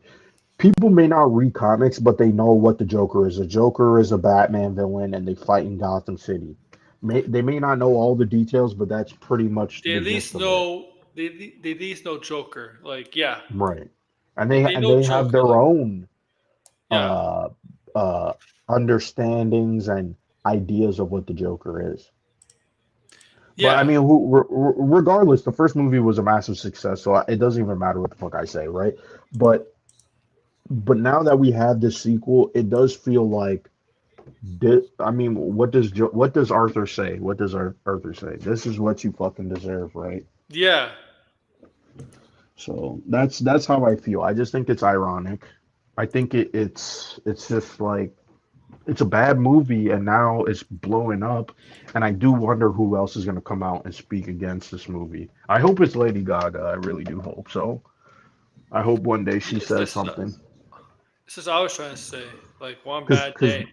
People may not read comics, but they know what the Joker is. The Joker is a Batman villain, and they fight in Gotham City. They may not know all the details, but that's pretty much
They
the
at least
gist of it.
know. They at least know Joker. Like yeah.
Right.
They
And
know
they have
Joker.
their
Like
own
yeah.
uh uh understandings and ideas of what the Joker is. But I
Yeah.
mean, regardless, the first movie was a massive success, so it doesn't even matter what the fuck I say, right? But now that we have this sequel, it does feel like I mean, what does Arthur say? What does Arthur say? This is what you fucking deserve, right?
Yeah.
So that's how I feel. I just think it's ironic. I think it's just like it's a bad movie and now it's blowing up, and I do wonder who else is going to come out and speak against this movie. I hope it's Lady Gaga. I really do hope so. I hope one day she
Yes,
says something.
this is what I was trying to say. Like one bad
Because
day.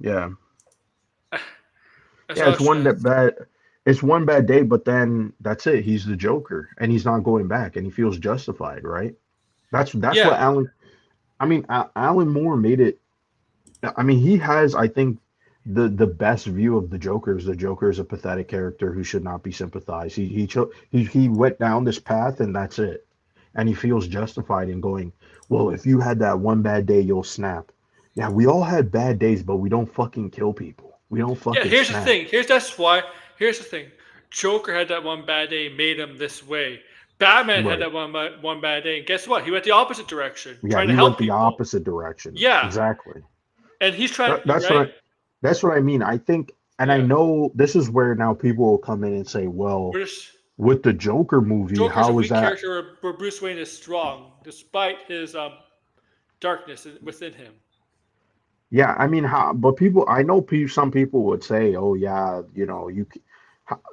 Yeah.
That's
Yeah,
all I
it's
was trying
one
to
that bad. It's one bad day, but then that's it. He's the Joker, and he's not going back, and he feels justified, right? That's what
Yeah,
Alan. I mean, Alan Moore made it. I mean, he has, I think, the best view of the Joker is the Joker is a pathetic character who should not be sympathized. He went down this path, and that's it. And he feels justified in going, well, if you had that one bad day, you'll snap. Yeah, we all had bad days, but we don't fucking kill people. We don't
yeah.
fucking
Here's the
snap.
thing. That's why. Here's the thing. Joker had that one bad day, made him this way. Batman had
Right.
that one bad day, and guess what? He went the opposite direction,
Yeah,
trying to
he went
help
the
people.
opposite direction.
Yeah,
Exactly.
and he's trying,
That's
right?
what I mean. I think, and I
Yeah.
know this is where now people will come in and say, well,
British
with the Joker movie,
Joker's a
how is
weak
that?
character where Bruce Wayne is strong, despite his darkness within him.
Yeah, I mean, how? But people, I know some people would say, oh yeah,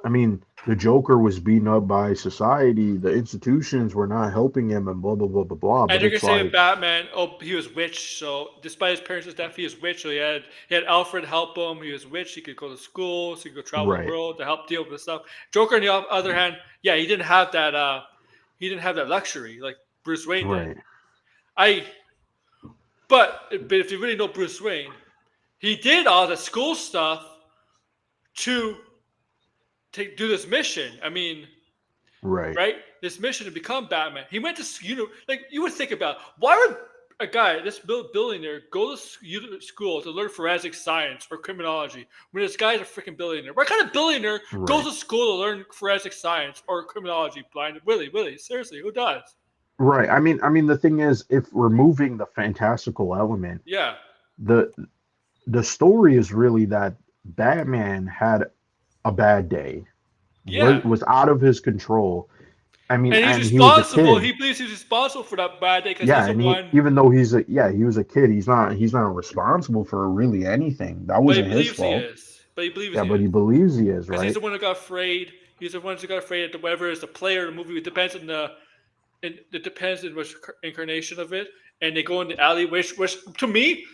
I mean, the Joker was beaten up by society, the institutions were not helping him, and blah blah blah blah blah.
And
But
they're gonna
it's
say with
like,
Batman, oh, he was witch. So despite his parents' death, he was witch. So he had Alfred help him. He was witch. He could go to school. So he could travel the
right,
world to help deal with this stuff. Joker, on the other hand, yeah, he didn't have that. He didn't have that luxury like Bruce Wayne did.
right,
I. But if you really know Bruce Wayne, he did all the school stuff to do this mission. I mean,
right,
right? This mission to become Batman. He went to like you would think about why would a guy, this billionaire, go to school to learn forensic science or criminology when this guy's a freaking billionaire? What kind of billionaire goes
right,
to school to learn forensic science or criminology? Blind Willie, seriously, who does?
right. I mean, the thing is, if removing the fantastical element,
Yeah,
the the story is really that Batman had a bad day,
yeah.
was out of his control. I mean,
And he's
and he was a
responsible. He
kid.
believes he's responsible for that bad day because
Yeah,
he's the
and he
one.
even though he was a kid, he's not responsible for really anything. That
But he
wasn't his
believes he
fault.
is. But he believes
Yeah,
he
but
is.
he believes he is,
Because he's
right?
the one who got afraid. He's the one who got afraid that whatever is the player of the movie. It depends on it depends on which incarnation of it. And they go in the alley, which to me,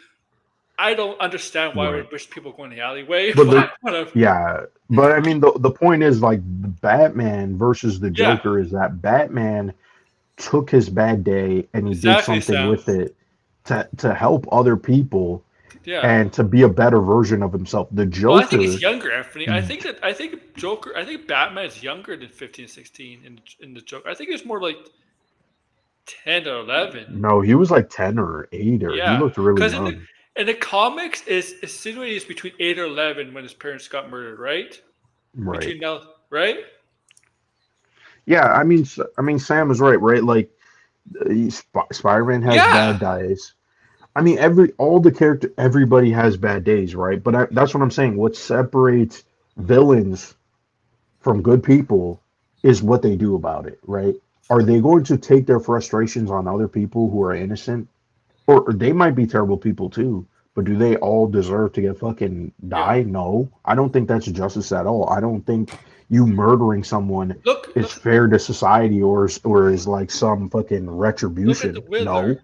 I don't understand why
Right.
would wish people go in the alleyway.
But
But whatever.
yeah, but I mean the point is like the Batman versus the
Yeah,
Joker is that Batman took his bad day and he did
exactly,
something
Sam.
with it to help other people
Yeah.
and to be a better version of himself. The
Well, I think he's
Joker,
younger, Anthony. I think Joker. I think Batman is younger than 15, 16 in the Joker. I think it's more like 10 or 11.
no, he was like 10 or 8 or he
Yeah,
looked really
because
young.
in the comics is situated is between 8 or 11 when his parents got murdered, right?
Right.
Between now, right?
Yeah, I mean Sam is right, right? Like Spider-Man has
Yeah,
bad days. I mean, all the character, everybody has bad days, right? But that's what I'm saying. What separates villains from good people is what they do about it, right? Are they going to take their frustrations on other people who are innocent? Or they might be terrible people too, but do they all deserve to get fucking
yeah.
die? No. I don't think that's justice at all. I don't think you murdering someone is
Look,
fair to society or is like some fucking
look at the
retribution.
Riddler.
No.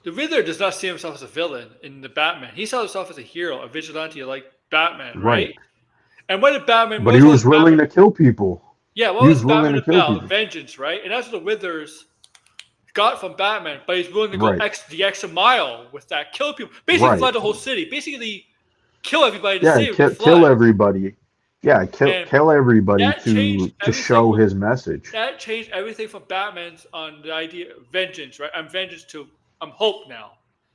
The Riddler does not see himself as a villain in the Batman. He saw himself as a hero, a vigilante like Batman,
Right.
right? And what did Batman?
But he
What was
was willing
Batman?
to kill people.
Yeah, what
He was
was
willing
Batman
to kill
about?
people.
Vengeance, right? And that's what the Withers got from Batman, but he's willing to go
Right.
the extra mile with that, kill people, basically
Right.
flood the whole city, basically kill everybody to
Yeah,
save the
kill
flood,
everybody. Yeah,
and
kill everybody
that changed
to
everything.
show his message.
That changed everything from Batman's on the idea of vengeance, right? I'm vengeance to I'm hope now,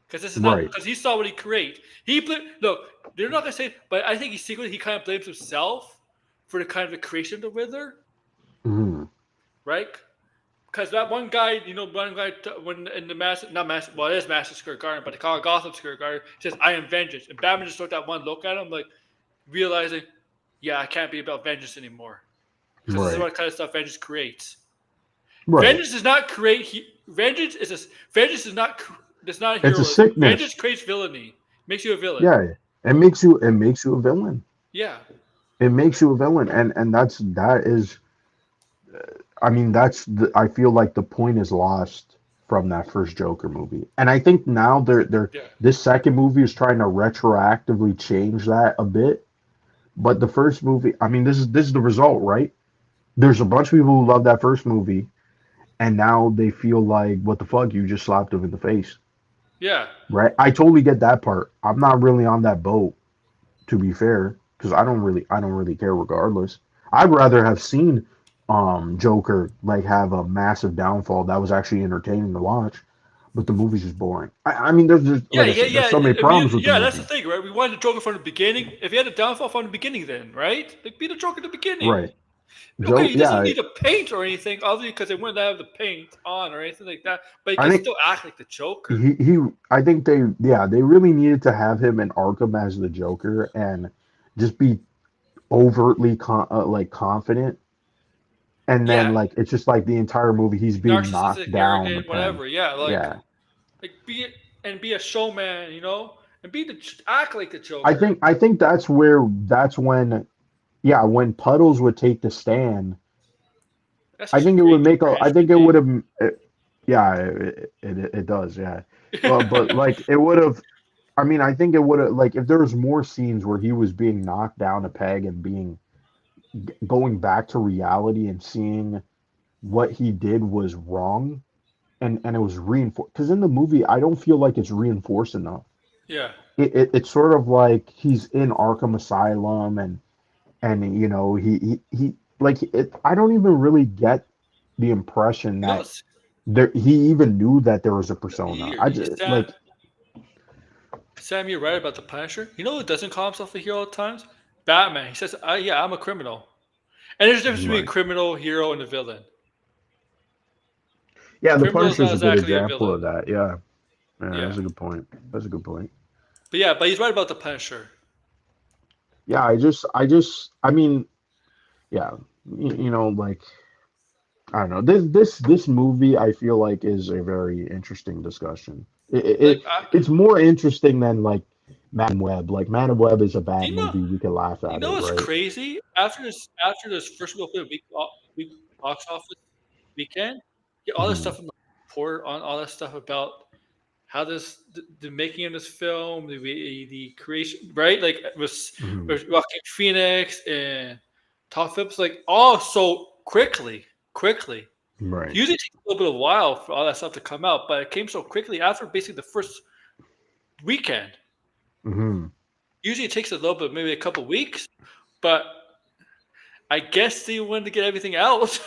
because this is not
Right.
because he saw what he create. Look, they're not gonna say, but I think he kind of blames himself for the kind of the creation of the Wither,
Mhm.
right? Because that one guy, one guy when in the not mass, well, it is Master Square Garden, but they call it Gotham Square Garden. Says, "I am vengeance," and Batman just took that one look at him, like realizing, yeah, I can't be about vengeance anymore, because this is
Right.
what kind of stuff vengeance creates.
Right.
Vengeance does not create. Vengeance does not
It's a
heroism. Vengeance
sickness.
creates villainy, makes you a villain.
Yeah. It makes you a villain.
Yeah,
It makes you a villain, and that is, I mean, I feel like the point is lost
from that first Joker movie. And I think now they're
Yeah.
this second movie is trying to retroactively change that a bit. But the first movie, I mean, this is the result, right? There's a bunch of people who love that first movie, and now they feel like, what the fuck, you just slapped them in the face,
Yeah.
right? I totally get that part. I'm not really on that boat, to be fair, because I don't really care regardless. I'd rather have seen Joker like have a massive downfall that was actually entertaining to watch, but the movie's just boring. I mean, there's just
Yeah,
like I
yeah,
said, there's
yeah.
so many
I mean,
problems with the
yeah, that's the
movie.
thing, right? We wanted the Joker from the beginning. If he had a downfall from the beginning, then right, like be the Joker at the beginning.
Right.
Okay,
Joe,
he doesn't
yeah,
need to paint or anything, other because they wouldn't have the paint on or anything like that. But he
I
can
think
still act like the Joker.
he I think they really needed to have him in Arkham as the Joker and just be overtly like confident, and then
Yeah,
like it's just like the entire movie he's being knocked
narcissistic,
down a
arrogant,
peg.
whatever. Yeah,
Yeah.
like be it and be a showman, and be the act like the
I
Joker.
think I think that's when yeah, when Puddles would take the stand,
That's
I
just
think it would
crazy
make a I
cringe to
think it
me.
would have yeah, it does, yeah. But like it would have I mean, I think it would have like if there was more scenes where he was being knocked down a peg and being going back to reality and seeing what he did was wrong and it was reinforced because in the movie I don't feel like it's reinforced enough.
Yeah,
It's sort of like he's in Arkham Asylum and he like it. I don't even really get the impression
you know,
that he even knew that there was a persona. I
you
just like
Sam, you're right about the Punisher. You know who doesn't call himself a hero at times? Batman. He says, "Yeah, I'm a criminal." And there's a difference between a
right.
criminal, hero, and a villain.
Yeah, the
Criminal is
Punisher's
not
a good
exactly a
example of
villain.
that. Yeah, yeah,
Yeah,
that's a good point. That's a good point.
but he's right about the Punisher.
Yeah, I mean, yeah, like I don't know. This movie, I feel like, is a very interesting discussion.
Like,
It's more interesting than like Madam Web. Like Madam Web is a
do
bad
you know?
movie. We can laugh
You
at
know
it,
what's
right?
crazy? After this first week box office weekend, get all this
Hmm.
stuff in the report on all this stuff about how the making of this film, the creation, right? Like
Hmm.
was Joaquin Phoenix and Todd Phillips, like all so quickly.
Right.
Usually it takes a little bit of a while for all that stuff to come out, but it came so quickly after basically the first weekend.
Hmm.
Usually it takes a little bit, maybe a couple weeks, but I guess they wanted to get everything out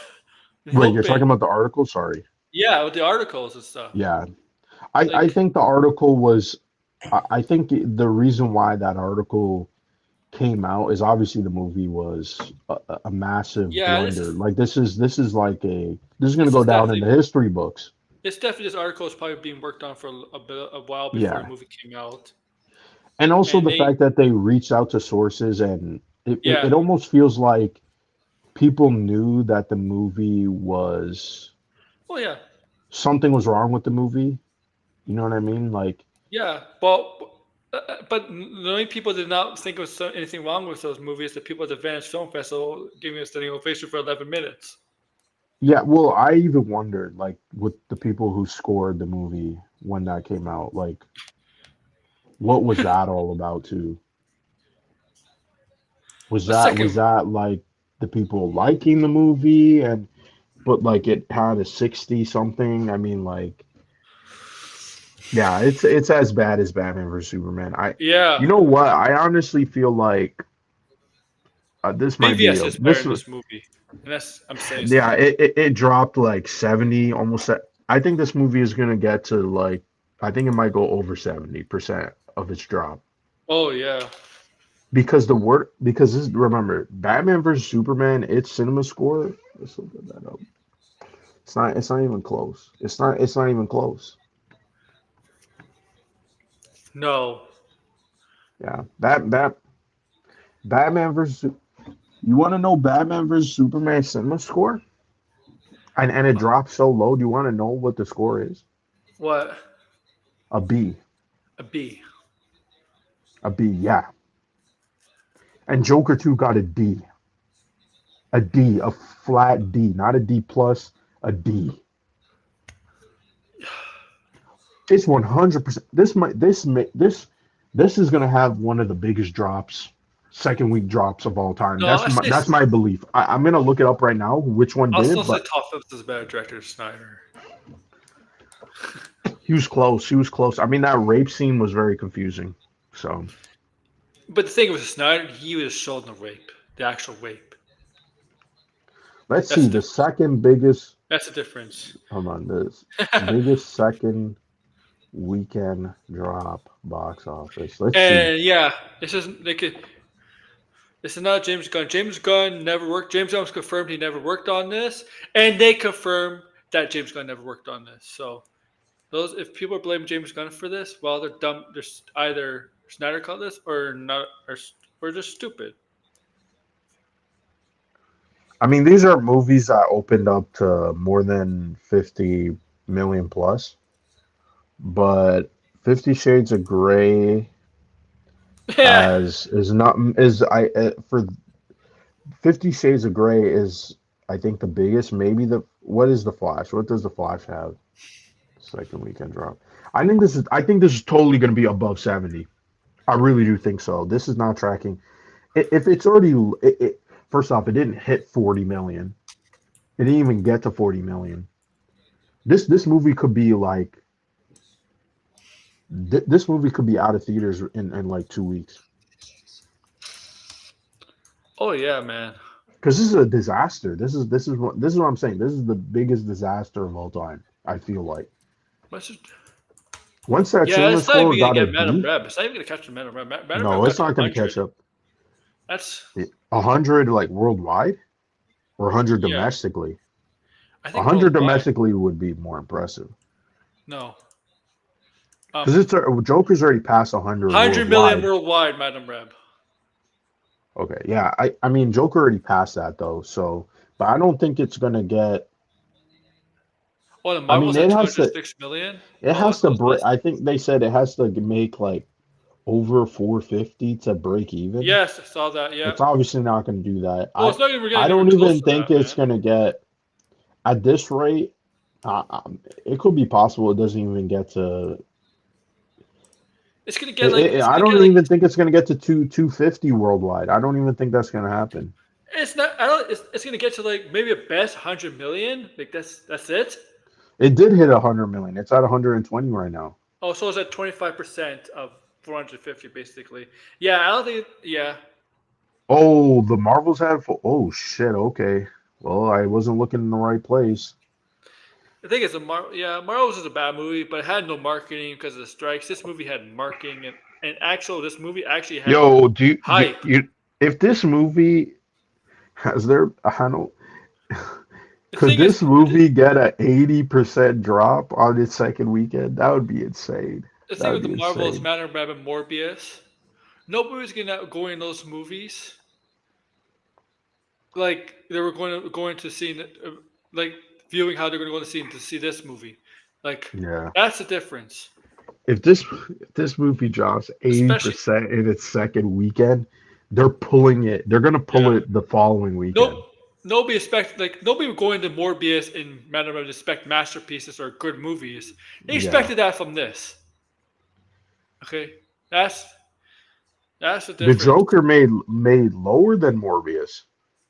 and
Wait, you're talking
hoping,
about the article? Sorry.
yeah, with the articles and stuff.
Yeah, I
Like,
think the article was. I think the reason why that article came out is obviously the movie was a massive
yeah,
blunder. Like this is going to
this
go
is
down in
definitely
the history books.
this article is probably being worked on for a while before the
Yeah.
movie came out,
And also
and
the
they,
fact that they reached out to sources and it
yeah,
almost feels like people knew that the movie was
oh yeah,
something was wrong with the movie. You know what I mean? Like,
yeah. But the only people did not think there was anything wrong with those movies. The people at the Venice Film Festival giving a standing ovation for 11 minutes.
yeah, well, I even wondered, like, with the people who scored the movie when that came out, like, what was that all about too? Was
A
that
second,
was that like the people liking the movie and but like it had a 60 something? I mean, like, yeah, it's as bad as Batman vs Superman. You
yeah,
know what? I honestly feel like this might be
BVS
a
is better
this
than this movie, and that's I'm saying
yeah,
something.
it dropped like 70 almost. I think this movie is gonna get to like I think it might go over 70% of its drop
Oh yeah,
because this remember Batman vs Superman its cinema score. Let's look at that up. It's not even close. It's not even close.
no,
Yeah, Batman versus. You want to know Batman versus Superman cinema score? And it dropped so low. Do you want to know what the score is?
what
A B.
a B.
A B. Yeah. And Joker 2 got a D. A flat D, not a D plus, a D. It's 100%. This is gonna have one of the biggest drops, second week drops of all time.
No, I say
That's my belief. I'm gonna look it up right now which one
I'll
did
still
it,
say
but
Todd Phillips is a better director than Snyder.
he was close. He was close. I mean, that rape scene was very confusing. So
But the thing with Snyder, he was showing the rape, the actual rape.
let's
That's
see
the
the
difference.
second biggest.
That's the difference.
Hold on, this biggest second weekend drop box office. Let's see.
And yeah, this isn't they could. This is not James Gunn. James Gunn never worked. James Gunn's confirmed he never worked on this, and they confirm that James Gunn never worked on this. So those, if people are blaming James Gunn for this, well, they're dumb. They're either Snyder caught this or not, or just stupid.
I mean, these are movies that opened up to more than 50 million plus, but 50 Shades of Grey
Yeah.
has is not is I for 50 Shades of Grey is I think the biggest. Maybe the what is the Flash? What does the Flash have? Second weekend drop. I think this is totally going to be above 70. I really do think so. This is not tracking. If it's already first off, it didn't hit 40 million. It didn't even get to 40 million. This movie could be like this movie could be out of theaters in like 2 weeks
Oh yeah, man.
because this is a disaster. This is what I'm saying. This is the biggest disaster of all time. I feel like
What's it?
once that
Yeah,
cinema
it's not even
score
gonna
got a
get Madam
D,
Reb. It's not even gonna catch the Madam Reb. Madam Reb
no,
got
it's
to
not going to
100.
catch up.
That's
100 like worldwide or 100
yeah.
domestically.
I think
100
worldwide.
domestically would be more impressive
No.
because it's Joker's already passed 100
100 million
worldwide.
worldwide, Madam Reb.
Okay, yeah, I mean Joker already passed that though, so but I don't think it's gonna get.
Oh, the
I mean,
Marvel's at 206 million.
it
Oh,
has
it
to
goes
break.
less.
I think they said it has to make like over 450 to break even.
Yes, I saw that. Yeah.
It's obviously not going to do that.
Well, it's not even
I
getting anywhere
don't
close
even
to
think
that,
it's
man.
going to get at this rate. It could be possible it doesn't even get to.
It's gonna get like
I don't even think it's going to get to 250 worldwide. I don't even think that's going to happen.
it's not. I don't. It's gonna get to like maybe a best 100 million. Like that's it.
It did hit 100 million. It's at 120 right now.
Oh, so it's at 25% of 450 basically. Yeah, I don't think. Yeah,
Oh, the Marvels had. Oh shit. Okay. Well, I wasn't looking in the right place.
the thing is, Marvel's is a bad movie, but it had no marketing because of the strikes. This movie had marketing and actual. This movie actually had
Yo,
hype.
if this movie has their, I don't,
The
could
thing is,
this movie get a 80% drop on its second weekend? That would be insane.
the
That
thing
would
with the
be
Marvels,
insane.
Matter of Rabbit, Morbius, nobody's gonna go in those movies like they were going to see like viewing how they're going to go to see this movie. Like
Yeah.
that's the difference.
If this movie drops
Especially
80% in its second weekend, they're pulling it. They're gonna pull
yeah,
it the following
nope.
weekend.
Nobody would go into Morbius and Matter of Rabbit expect masterpieces or good movies. They
Yeah.
expected that from this. Okay, that's that's the
The
difference.
Joker made lower than Morbius.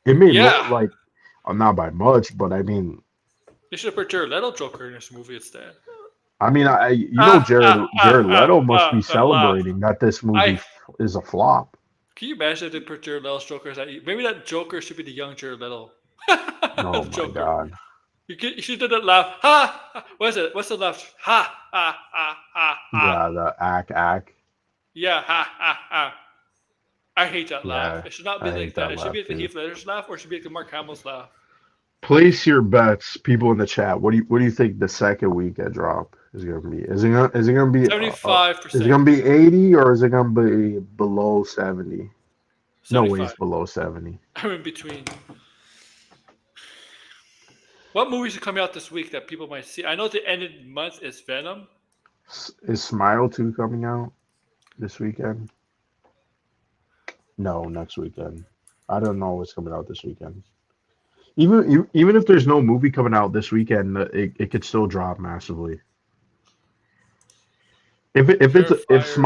It made low
Yeah,
like not by much, but I mean
they should have put Jared Leto Joker in this movie instead.
Jared Leto must be
That laugh.
celebrating that this movie
I
is a flop.
Can you imagine if they put Jared Leto's Joker as that? Maybe that Joker should be the young Jared Leto
Oh
of
my
Joker.
god.
You should do that laugh. Ha! What is it? What's the laugh? Ha! Ha! Ha! Ha! Ha!
Yeah, the ack.
Yeah! Ha! Ha! Ha! I hate that laugh.
Yeah,
It should not be
I
like
hate
that.
that
It should
laugh
be like the
too.
Heath Ledger's laugh, or it should be like the Mark Hamill's laugh.
Place your bets, people in the chat. What do you think the second weekend drop is gonna be? Is it gonna be
Seventy-five
is it gonna
percent.
be 80 or is it gonna be below 70? No way it's
75.
below 70.
I'm in between. What movies are coming out this week that people might see? I know at the end of the month is Venom.
Is Smile 2 coming out this weekend? No, next weekend. I don't know what's coming out this weekend. Even if there's no movie coming out this weekend, it could still drop massively. if
Terrifier.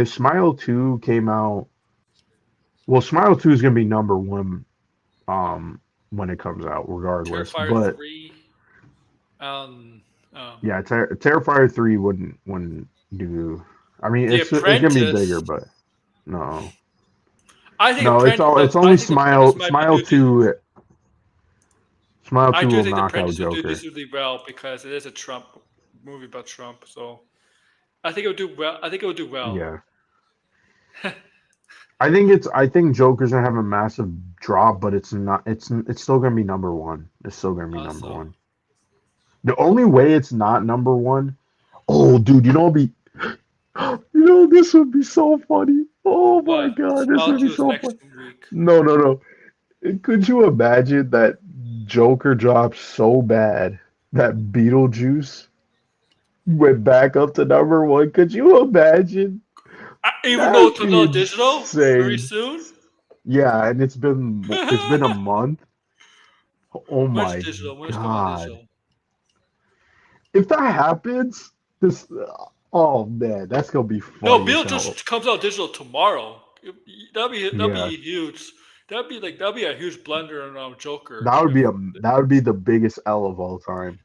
Smile 2 came out, well, Smile 2 is gonna be number one when it comes out, regardless.
Terrifier
But
3. Um, um,
yeah, Terrifier 3 wouldn't do. I mean,
The
it's gonna be bigger,
Apprentice.
but no,
I think
no,
Apprentice.
it's
I
only
think Apprentice might be
Smile
do.
2. Smile
I
2
do
will
think The
knock out
Apprentice will do
Joker.
this really well because it is a Trump movie about Trump. So I think it would do well. I think it would do well.
Yeah, I think Joker's gonna have a massive drop, but it's not. It's still gonna be number one. It's still gonna be number
Also,
one. The only way it's not number one. Oh, dude, this would be so funny. Oh my
what?
god, this
Smile
would be
2 is
so
next
funny.
week.
No, no, no. Could you imagine that Joker dropped so bad that Beetlejuice went back up to number one? Could you imagine?
Even though it
That'd
comes
be
out digital very
insane.
soon.
Yeah, and it's been a month. Oh
When's
my
digital? When it's come out
god.
digital?
If that happens, this oh man, that's gonna be
No,
funny as
Bill
hell.
just comes out digital tomorrow. That'd be
Yeah.
huge. That'd be a huge blunder on Joker.
That would
If
be the biggest L of all time.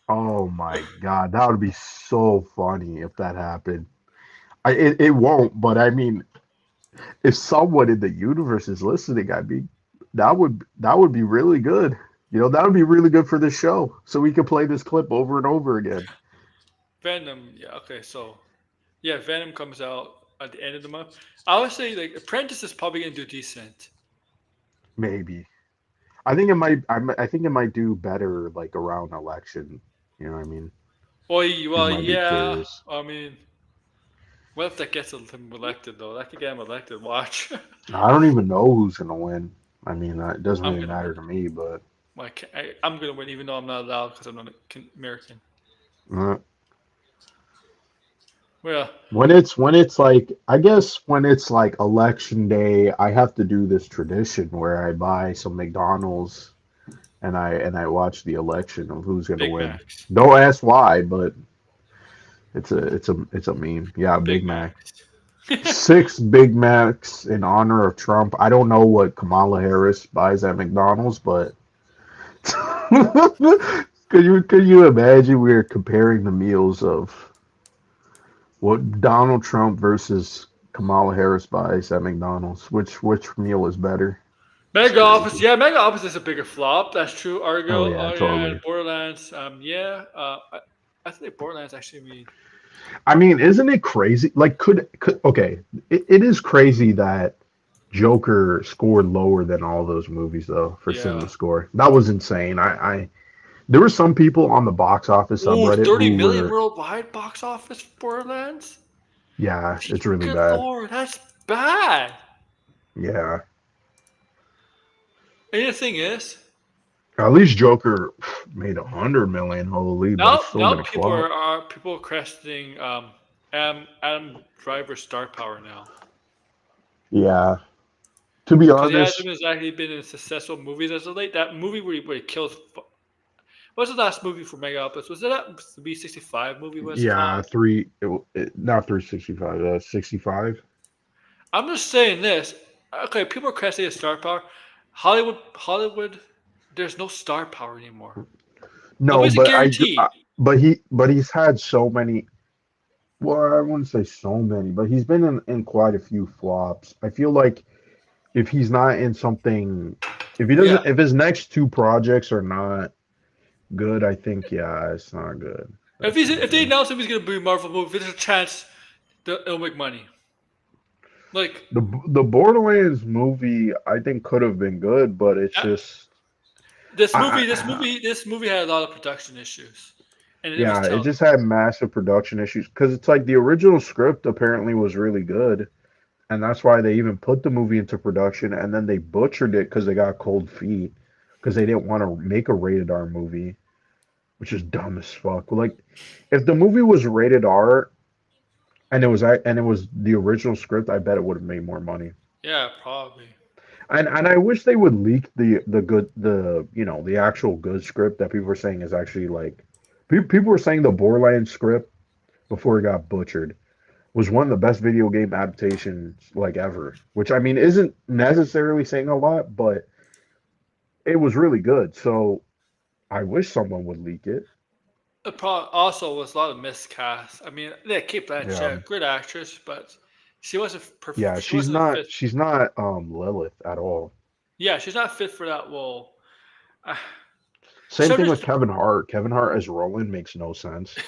Oh my god, that would be so funny if that happened. It won't, but I mean, if someone in the universe is listening, I mean, that would be really good. That would be really good for this show, so we could play this clip over and over again.
Venom, yeah, okay, so yeah, Venom comes out at the end of the month. I would say like Apprentice is probably gonna do decent.
Maybe. I think it might do better like around election. You know what I mean? People
Well,
might be
yeah.
curious.
I mean, what if that gets him elected though? That could get him elected. Watch.
I don't even know who's gonna win. I mean, it doesn't
I'm
really
gonna win.
matter to me, but
I'm gonna win, even though I'm not allowed because I'm not American.
uh,
Well,
when it's like, I guess when it's like election day, I have to do this tradition where I buy some McDonald's and I watch the election of who's gonna
Big
win.
Macs.
Don't ask why, but it's a meme. Yeah,
Big
Big Mac.
Macs.
6 Big Macs in honor of Trump. I don't know what Kamala Harris buys at McDonald's, but could you imagine we're comparing the meals of what Donald Trump versus Kamala Harris buys at McDonald's? Which meal is better? It's
Mega Office,
crazy.
yeah, Mega Office is a bigger flop. That's true.
Oh
Argo,
yeah,
oh yeah,
totally.
Borderlands, yeah. I think Borderlands actually mean
I mean, isn't it crazy? Like, could okay, it is crazy that Joker scored lower than all those movies though for
yeah.
cinema score. That was insane. There were some people on the box office
Ooh,
subreddit
30
who
million
were,
worldwide box office for Borderlands.
yeah, it's really
Good
bad.
lord, that's bad.
Yeah.
And the thing is,
At least Joker made 100 million, holy, but it's still
now
gonna flop.
people are questioning Adam Driver's star power now
Yeah. To be
because he hasn't
honest,
exactly been in successful movies as of late. That movie where he kills. What's the last movie for Mega Opus? Was it that B65 movie? What's it
yeah,
called?
not 365, 65.
I'm just saying this. Okay, people are questioning his star power. Hollywood. There's no star power anymore.
No,
Nobody's a
but I do,
guarantee.
but he's had so many. Well, I wouldn't say so many, but he's been in quite a few flops. I feel like if he's not in something, if he
Yeah.
doesn't, if his next two projects are not good, I think yeah, it's not good. That's the only
If they
thing.
announce him he's gonna be a Marvel movie, there's a chance that it'll make money. Like
The Borderlands movie, I think could have been good, but it's
uh,
just,
this
I,
movie, this
I,
movie, this movie had a lot of production issues, and it was
yeah, it
tell.
just had massive production issues because it's like the original script apparently was really good, and that's why they even put the movie into production, and then they butchered it because they got cold feet because they didn't want to make a rated R movie, which is dumb as fuck. Like, if the movie was rated R and it was the original script, I bet it would have made more money.
Yeah, probably.
And I wish they would leak the good the the actual good script that people were saying is actually like people were saying the Borderlands script before it got butchered was one of the best video game adaptations like ever, which I mean isn't necessarily saying a lot, but it was really good. So I wish someone would leak it.
It probably also was a lot of miscast. I mean, yeah, Kate
Yeah,
Blanchett, good actress, but she wasn't
yeah,
she wasn't fit.
she's not Lilith at all.
Yeah, she's not fit for that role. Uh,
Same
so
thing with
just
Kevin Hart. Kevin Hart as Roland makes no sense.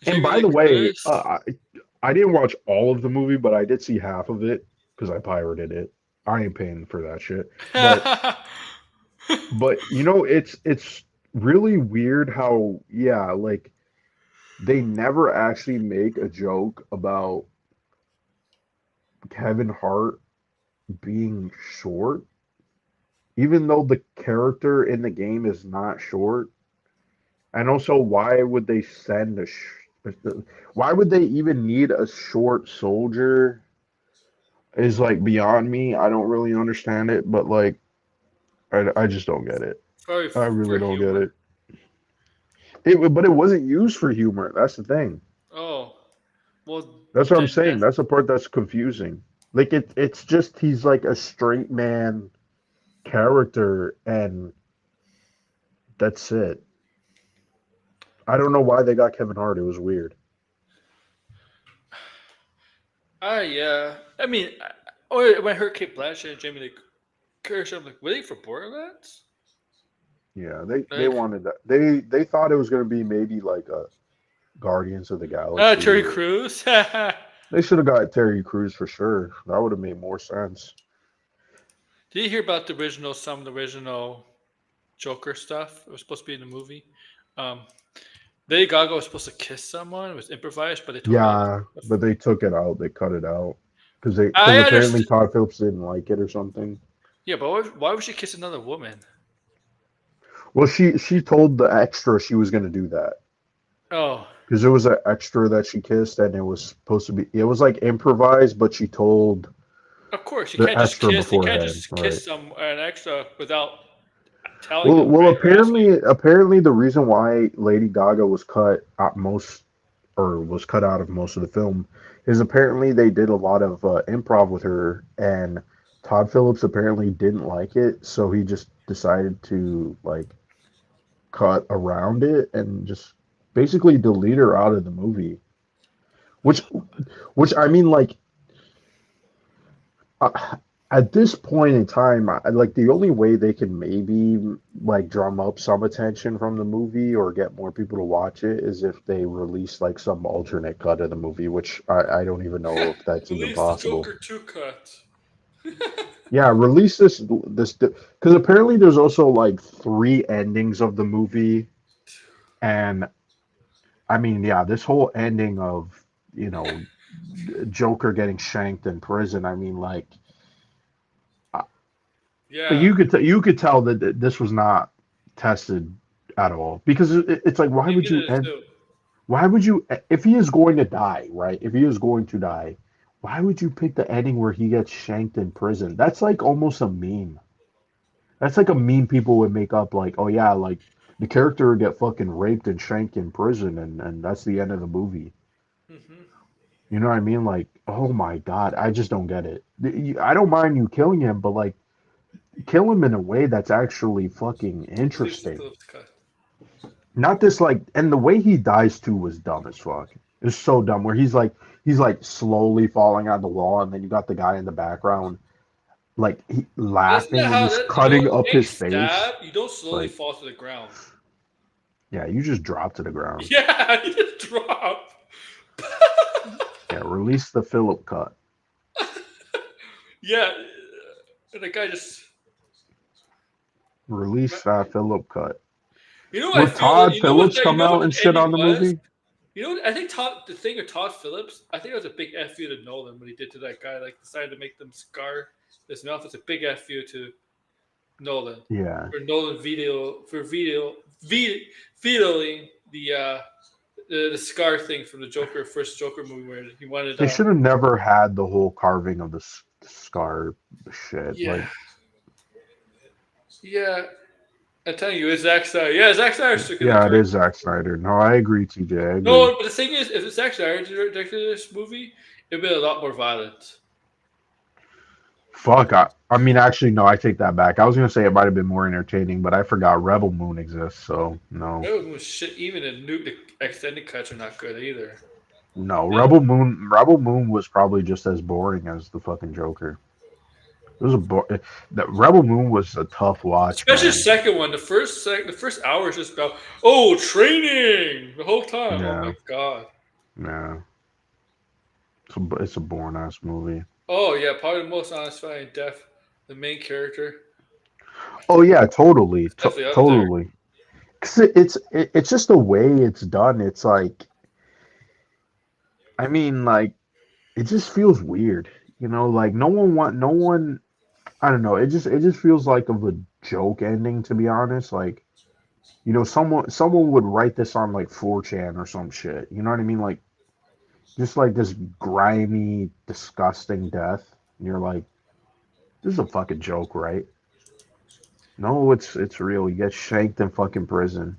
And
Jamie
by
Lee
the way,
Curtis.
I didn't watch all of the movie, but I did see half of it because I pirated it. I ain't paying for that shit. But it's really weird how yeah, like they never actually make a joke about Kevin Hart being short, even though the character in the game is not short. And also, why would they send why would they even need a short soldier? Is like beyond me. I don't really understand it, but like I just don't get it.
Sorry
I really
for
don't get
humor.
it. But it wasn't used for humor. That's the thing.
Oh, well,
That's what I'm
then
saying. That's the part that's confusing. Like it's just he's like a straight man character, and that's it. I don't know why they got Kevin Hart. It was weird.
yeah. I mean, when I heard Kate Blanchett and Jamie Lee Curtis, I'm like, waiting for Borderlands?
Yeah, they
Like,
wanted that. They thought it was gonna be maybe like a Guardians of the Galaxy,
Terry
or
Crews.
they should have got Terry Crews for sure. That would have made more sense.
Did you hear about some of the original Joker stuff? It was supposed to be in the movie. Um, Lady Gaga was supposed to kiss someone. It was improvised, but they took it out.
Yeah, but they took it out. They cut it out because
I
apparently
understand.
Todd Phillips didn't like it or something.
Yeah, but why would she kiss another woman?
Well, she told the extra she was gonna do that
Oh,
because it was an extra that she kissed, and it was supposed to be. It was like improvised, but she told
of course you
the
can't just
extra
kiss. You can't
beforehand,
just
right?
kiss some an extra without telling
Well,
them,
well,
right? Or asking.
apparently the reason why Lady Gaga was cut out most or was cut out of most of the film is apparently they did a lot of improv with her, and Todd Phillips apparently didn't like it, so he just decided to like cut around it and just basically delete her out of the movie. Which, which I mean, like at this point in time, like the only way they can maybe like drum up some attention from the movie or get more people to watch it is if they release like some alternate cut of the movie, which I don't even know if that's even
Release the
possible.
Joker 2 cut.
Yeah, release this because apparently there's also like three endings of the movie, and I mean, yeah, this whole ending of you know Joker getting shanked in prison. I mean, like
Yeah,
you could tell that this was not tested at all because it's like
he did it too.
why would you if he is going to die, right, if he is going to die, why would you pick the ending where he gets shanked in prison? That's like almost a meme. That's like a meme people would make up, like, oh yeah, like the character would get fucking raped and shanked in prison, and that's the end of the movie.
Hmm.
You know what I mean? Like, oh my god, I just don't get it. I don't mind you killing him, but like kill him in a way that's actually fucking
Release the
interesting.
Phillips cut.
Not this like, and the way he dies too was dumb as fuck. It's so dumb where he's like slowly falling on the wall, and then you got the guy in the background like
Isn't that
laughing, and
how
he's
that
cutting up
getting
his face.
stabbed? You don't
It's
slowly
like,
fall to the ground.
yeah, you just drop to the ground.
Yeah, you just drop.
Yeah, release the Philip cut.
Yeah, and the guy just.
Release that Philip cut.
You know what I
Would
feel that
Todd
you know what
Phillips
that you
come
know what
out and
the
shit
ending
on the
was.
movie?
You know what I think the thing with Todd Phillips, I think it was a big fu to Nolan what he did to that guy. Like decided to make them scar this mouth. It's a big fu to Nolan
Yeah.
for Nolan vetoing the the scar thing from the Joker first Joker movie where he wanted.
They should have never had the whole carving of the scar shit.
Yeah,
Like,
yeah. I'm telling you, it's Zack Snyder. Yeah, Zack Snyder took it.
yeah, it is Zack Snyder. No, I agree, TJ. I agree.
No, but the thing is, if Zack Snyder directed this movie, it'd be a lot more violent.
Fuck. I mean, actually, no, I take that back. I was gonna say it might have been more entertaining, but I forgot Rebel Moon exists. So no,
That was shit. Even the extended cuts are not good either.
no.
Yeah.
Rebel Moon was probably just as boring as the fucking Joker. It was that Rebel Moon was a tough watch,
Especially the
man.
second one. The first hour is just about training the whole time. Oh
Yeah,
my god.
yeah. It's a boring ass movie.
Oh yeah, probably the most unsatisfying death. The main character
Oh yeah, totally,
definitely up there.
totally. 'Cause it's just the way it's done. It's like, I mean, like it just feels weird, you know. Like no one. I don't know. It just feels like of a joke ending, to be honest. Like, you know, someone would write this on like 4chan or some shit. You know what I mean? Like just like this grimy, disgusting death. And you're like, this is a fucking joke, right? No, it's real. You get shanked in fucking prison.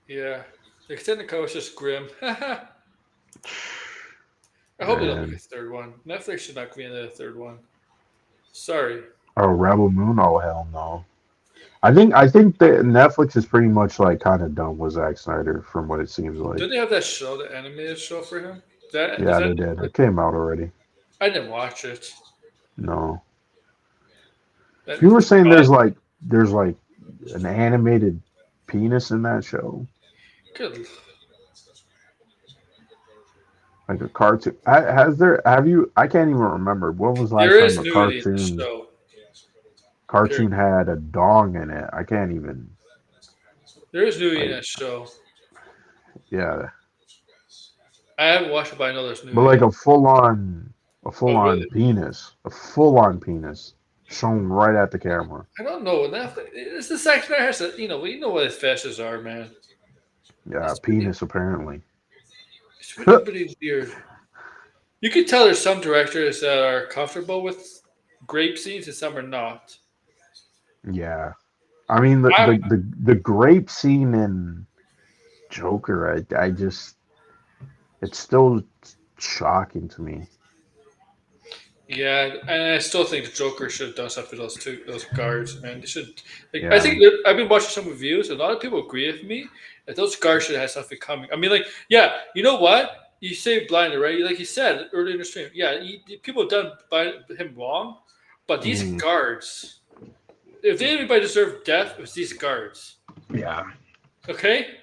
Yeah, the extended cut was just grim. I hope they don't make a
Man.
third one. Netflix should not be in the third one. Sorry.
Oh, Rebel Moon? Oh hell no. I think that Netflix is pretty much like kind of done with Zack Snyder from what it seems like.
Did they have that show, the animated show for him? That is
Yeah,
that?
they did. It came out already.
I didn't watch it.
No.
That,
You were saying
uh,
there's like an animated penis in that show,
good.
like a cartoon. Have you? I can't even remember. When was the last
There
time
is
a
nudity in the
cartoon
show.
cartoon
Period.
had a dong in it? I can't even
There is nudity in
like.
that show.
Yeah,
I haven't watched it, but I know there's
but
nudity.
like a full
Oh
on
really?
penis, a full on penis shown right at the camera.
I don't know. Netflix. It's the section that has to. We know what his fetishes are, man.
Yeah,
It's really,
penis apparently.
it's really, really weird. You can tell there's some directors that are comfortable with grape scenes and some are not.
Yeah, I mean
I'm
the grape scene in Joker. I just it's still shocking to me.
Yeah, and I still think the Joker should have done something to those guards, man. They should. Like, I
Yeah.
think I've been watching some reviews. And a lot of people agree with me that those guards should have had something coming. I mean, like, yeah, you know what? You say blinded, right? Like you said earlier in the stream. Yeah, people have done him wrong, but these
Mhm.
guards, if anybody deserved death, it was these guards.
Yeah.
Okay,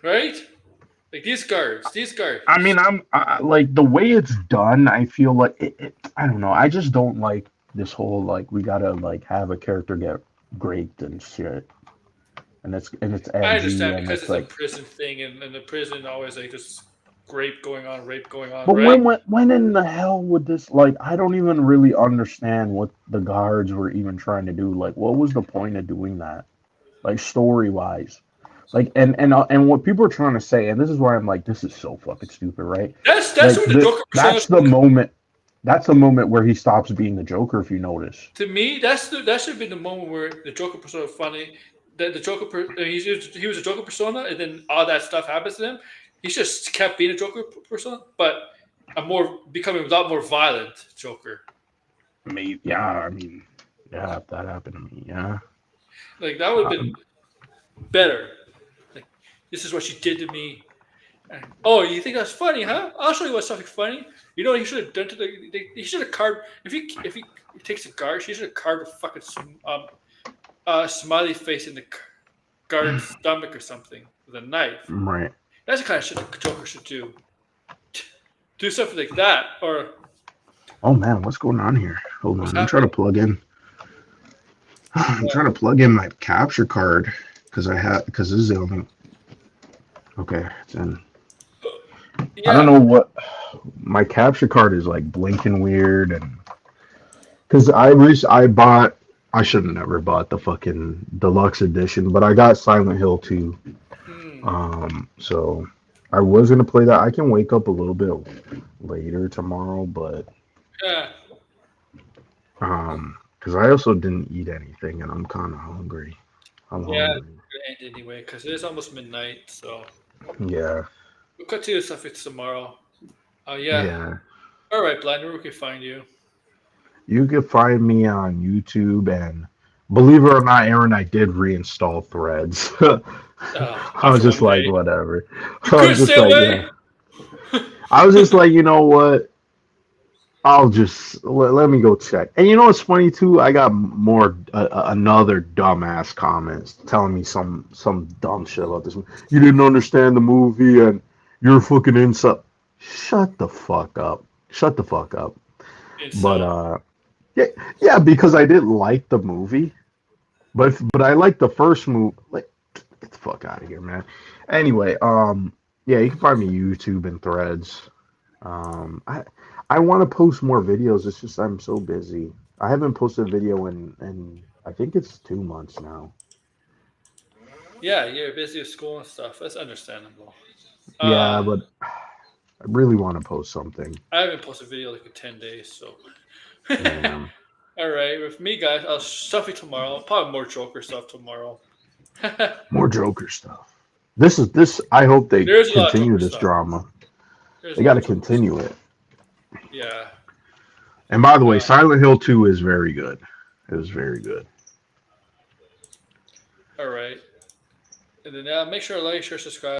right? Like these guards, these guards.
I mean, like the way it's done. I feel like I don't know. I just don't like this whole like we gotta like have a character get raped and shit, and it's
I
edgy
understand
and
because
it's
it's a
like.
prison thing, and the prison always like just rape going on,
But
right?
when in the hell would this like? I don't even really understand what the guards were even trying to do. Like, what was the point of doing that? Like story wise. Like and what people are trying to say, and this is why I'm like, this is so fucking stupid, right?
That's
Like
what the Joker persona
that's the moment. That's the moment where he stops being the Joker. If you notice,
to me. That should have been the moment where the Joker persona funny. That the he was a Joker persona, and then all that stuff happens to him. He just kept being a Joker persona, but becoming a lot more violent Joker.
maybe yeah. I mean, yeah, if that happened to me, yeah.
Like that would have been
Um,
better. Like this is what she did to me. Oh, you think that's funny, huh? I'll show you what's something funny. You know what he should have done to he should have carved if he takes a guard, he should have carved a fucking smiley face in the guard's stomach or something with a knife.
right.
That's the kind of shit the Joker should do. Do something like that, or
Oh man, what's going on here? Hold
what's
on, I'm trying to
happening.
plug in. I'm trying to plug in my capture card because this is the only. Okay, it's in. I don't
Yeah,
know what my capture card is like blinking weird and because I bought I should have never bought the fucking deluxe edition, but I got Silent Hill 2.
hmm.
So I was gonna play that. I can wake up a little bit later tomorrow, but
Yeah,
because I also didn't eat anything and I'm kind of hungry. I'm
yeah.
hungry.
Gonna end anyway because it is almost midnight. So
Yeah,
we'll cut to the stuff it's tomorrow. Oh yeah.
yeah.
All right, Blind. Where we can find you?
You can find me on YouTube, and believe it or not, Aaron, I did reinstall Threads. I was
After
just
one
like,
day,
whatever.
you
I
couldn't
was just
stay
like,
away.
I was just like, you know what? I'll just let me go check. And you know what's funny too? I got more another dumbass comments telling me some dumb shit about this. You didn't understand the movie, and you're fucking insult. Shut the fuck up. Shut the fuck up. But
So
yeah, yeah, because I didn't like the movie, but I liked the first movie. Like, get the fuck out of here, man. Anyway, yeah, you can find me YouTube and Threads. I want to post more videos. It's just I'm so busy. I haven't posted a video in I think it's 2 months now.
yeah, you're busy with school and stuff. That's understandable.
Yeah,
Uh,
but I really want to post something.
I haven't posted a video like in 10 days. So
Yeah,
all right, with me guys, I'll stuff you tomorrow. Probably more Joker stuff tomorrow.
more Joker stuff. This. I hope they
There's a lot of
continue
Joker
this
stuff.
drama.
There's
They
a
got
lot
to
of Joker stuff.
continue it.
Yeah.
And by the way,
Uh,
Silent Hill 2 is very good. It was very good.
all right. And then make sure to like, share, subscribe.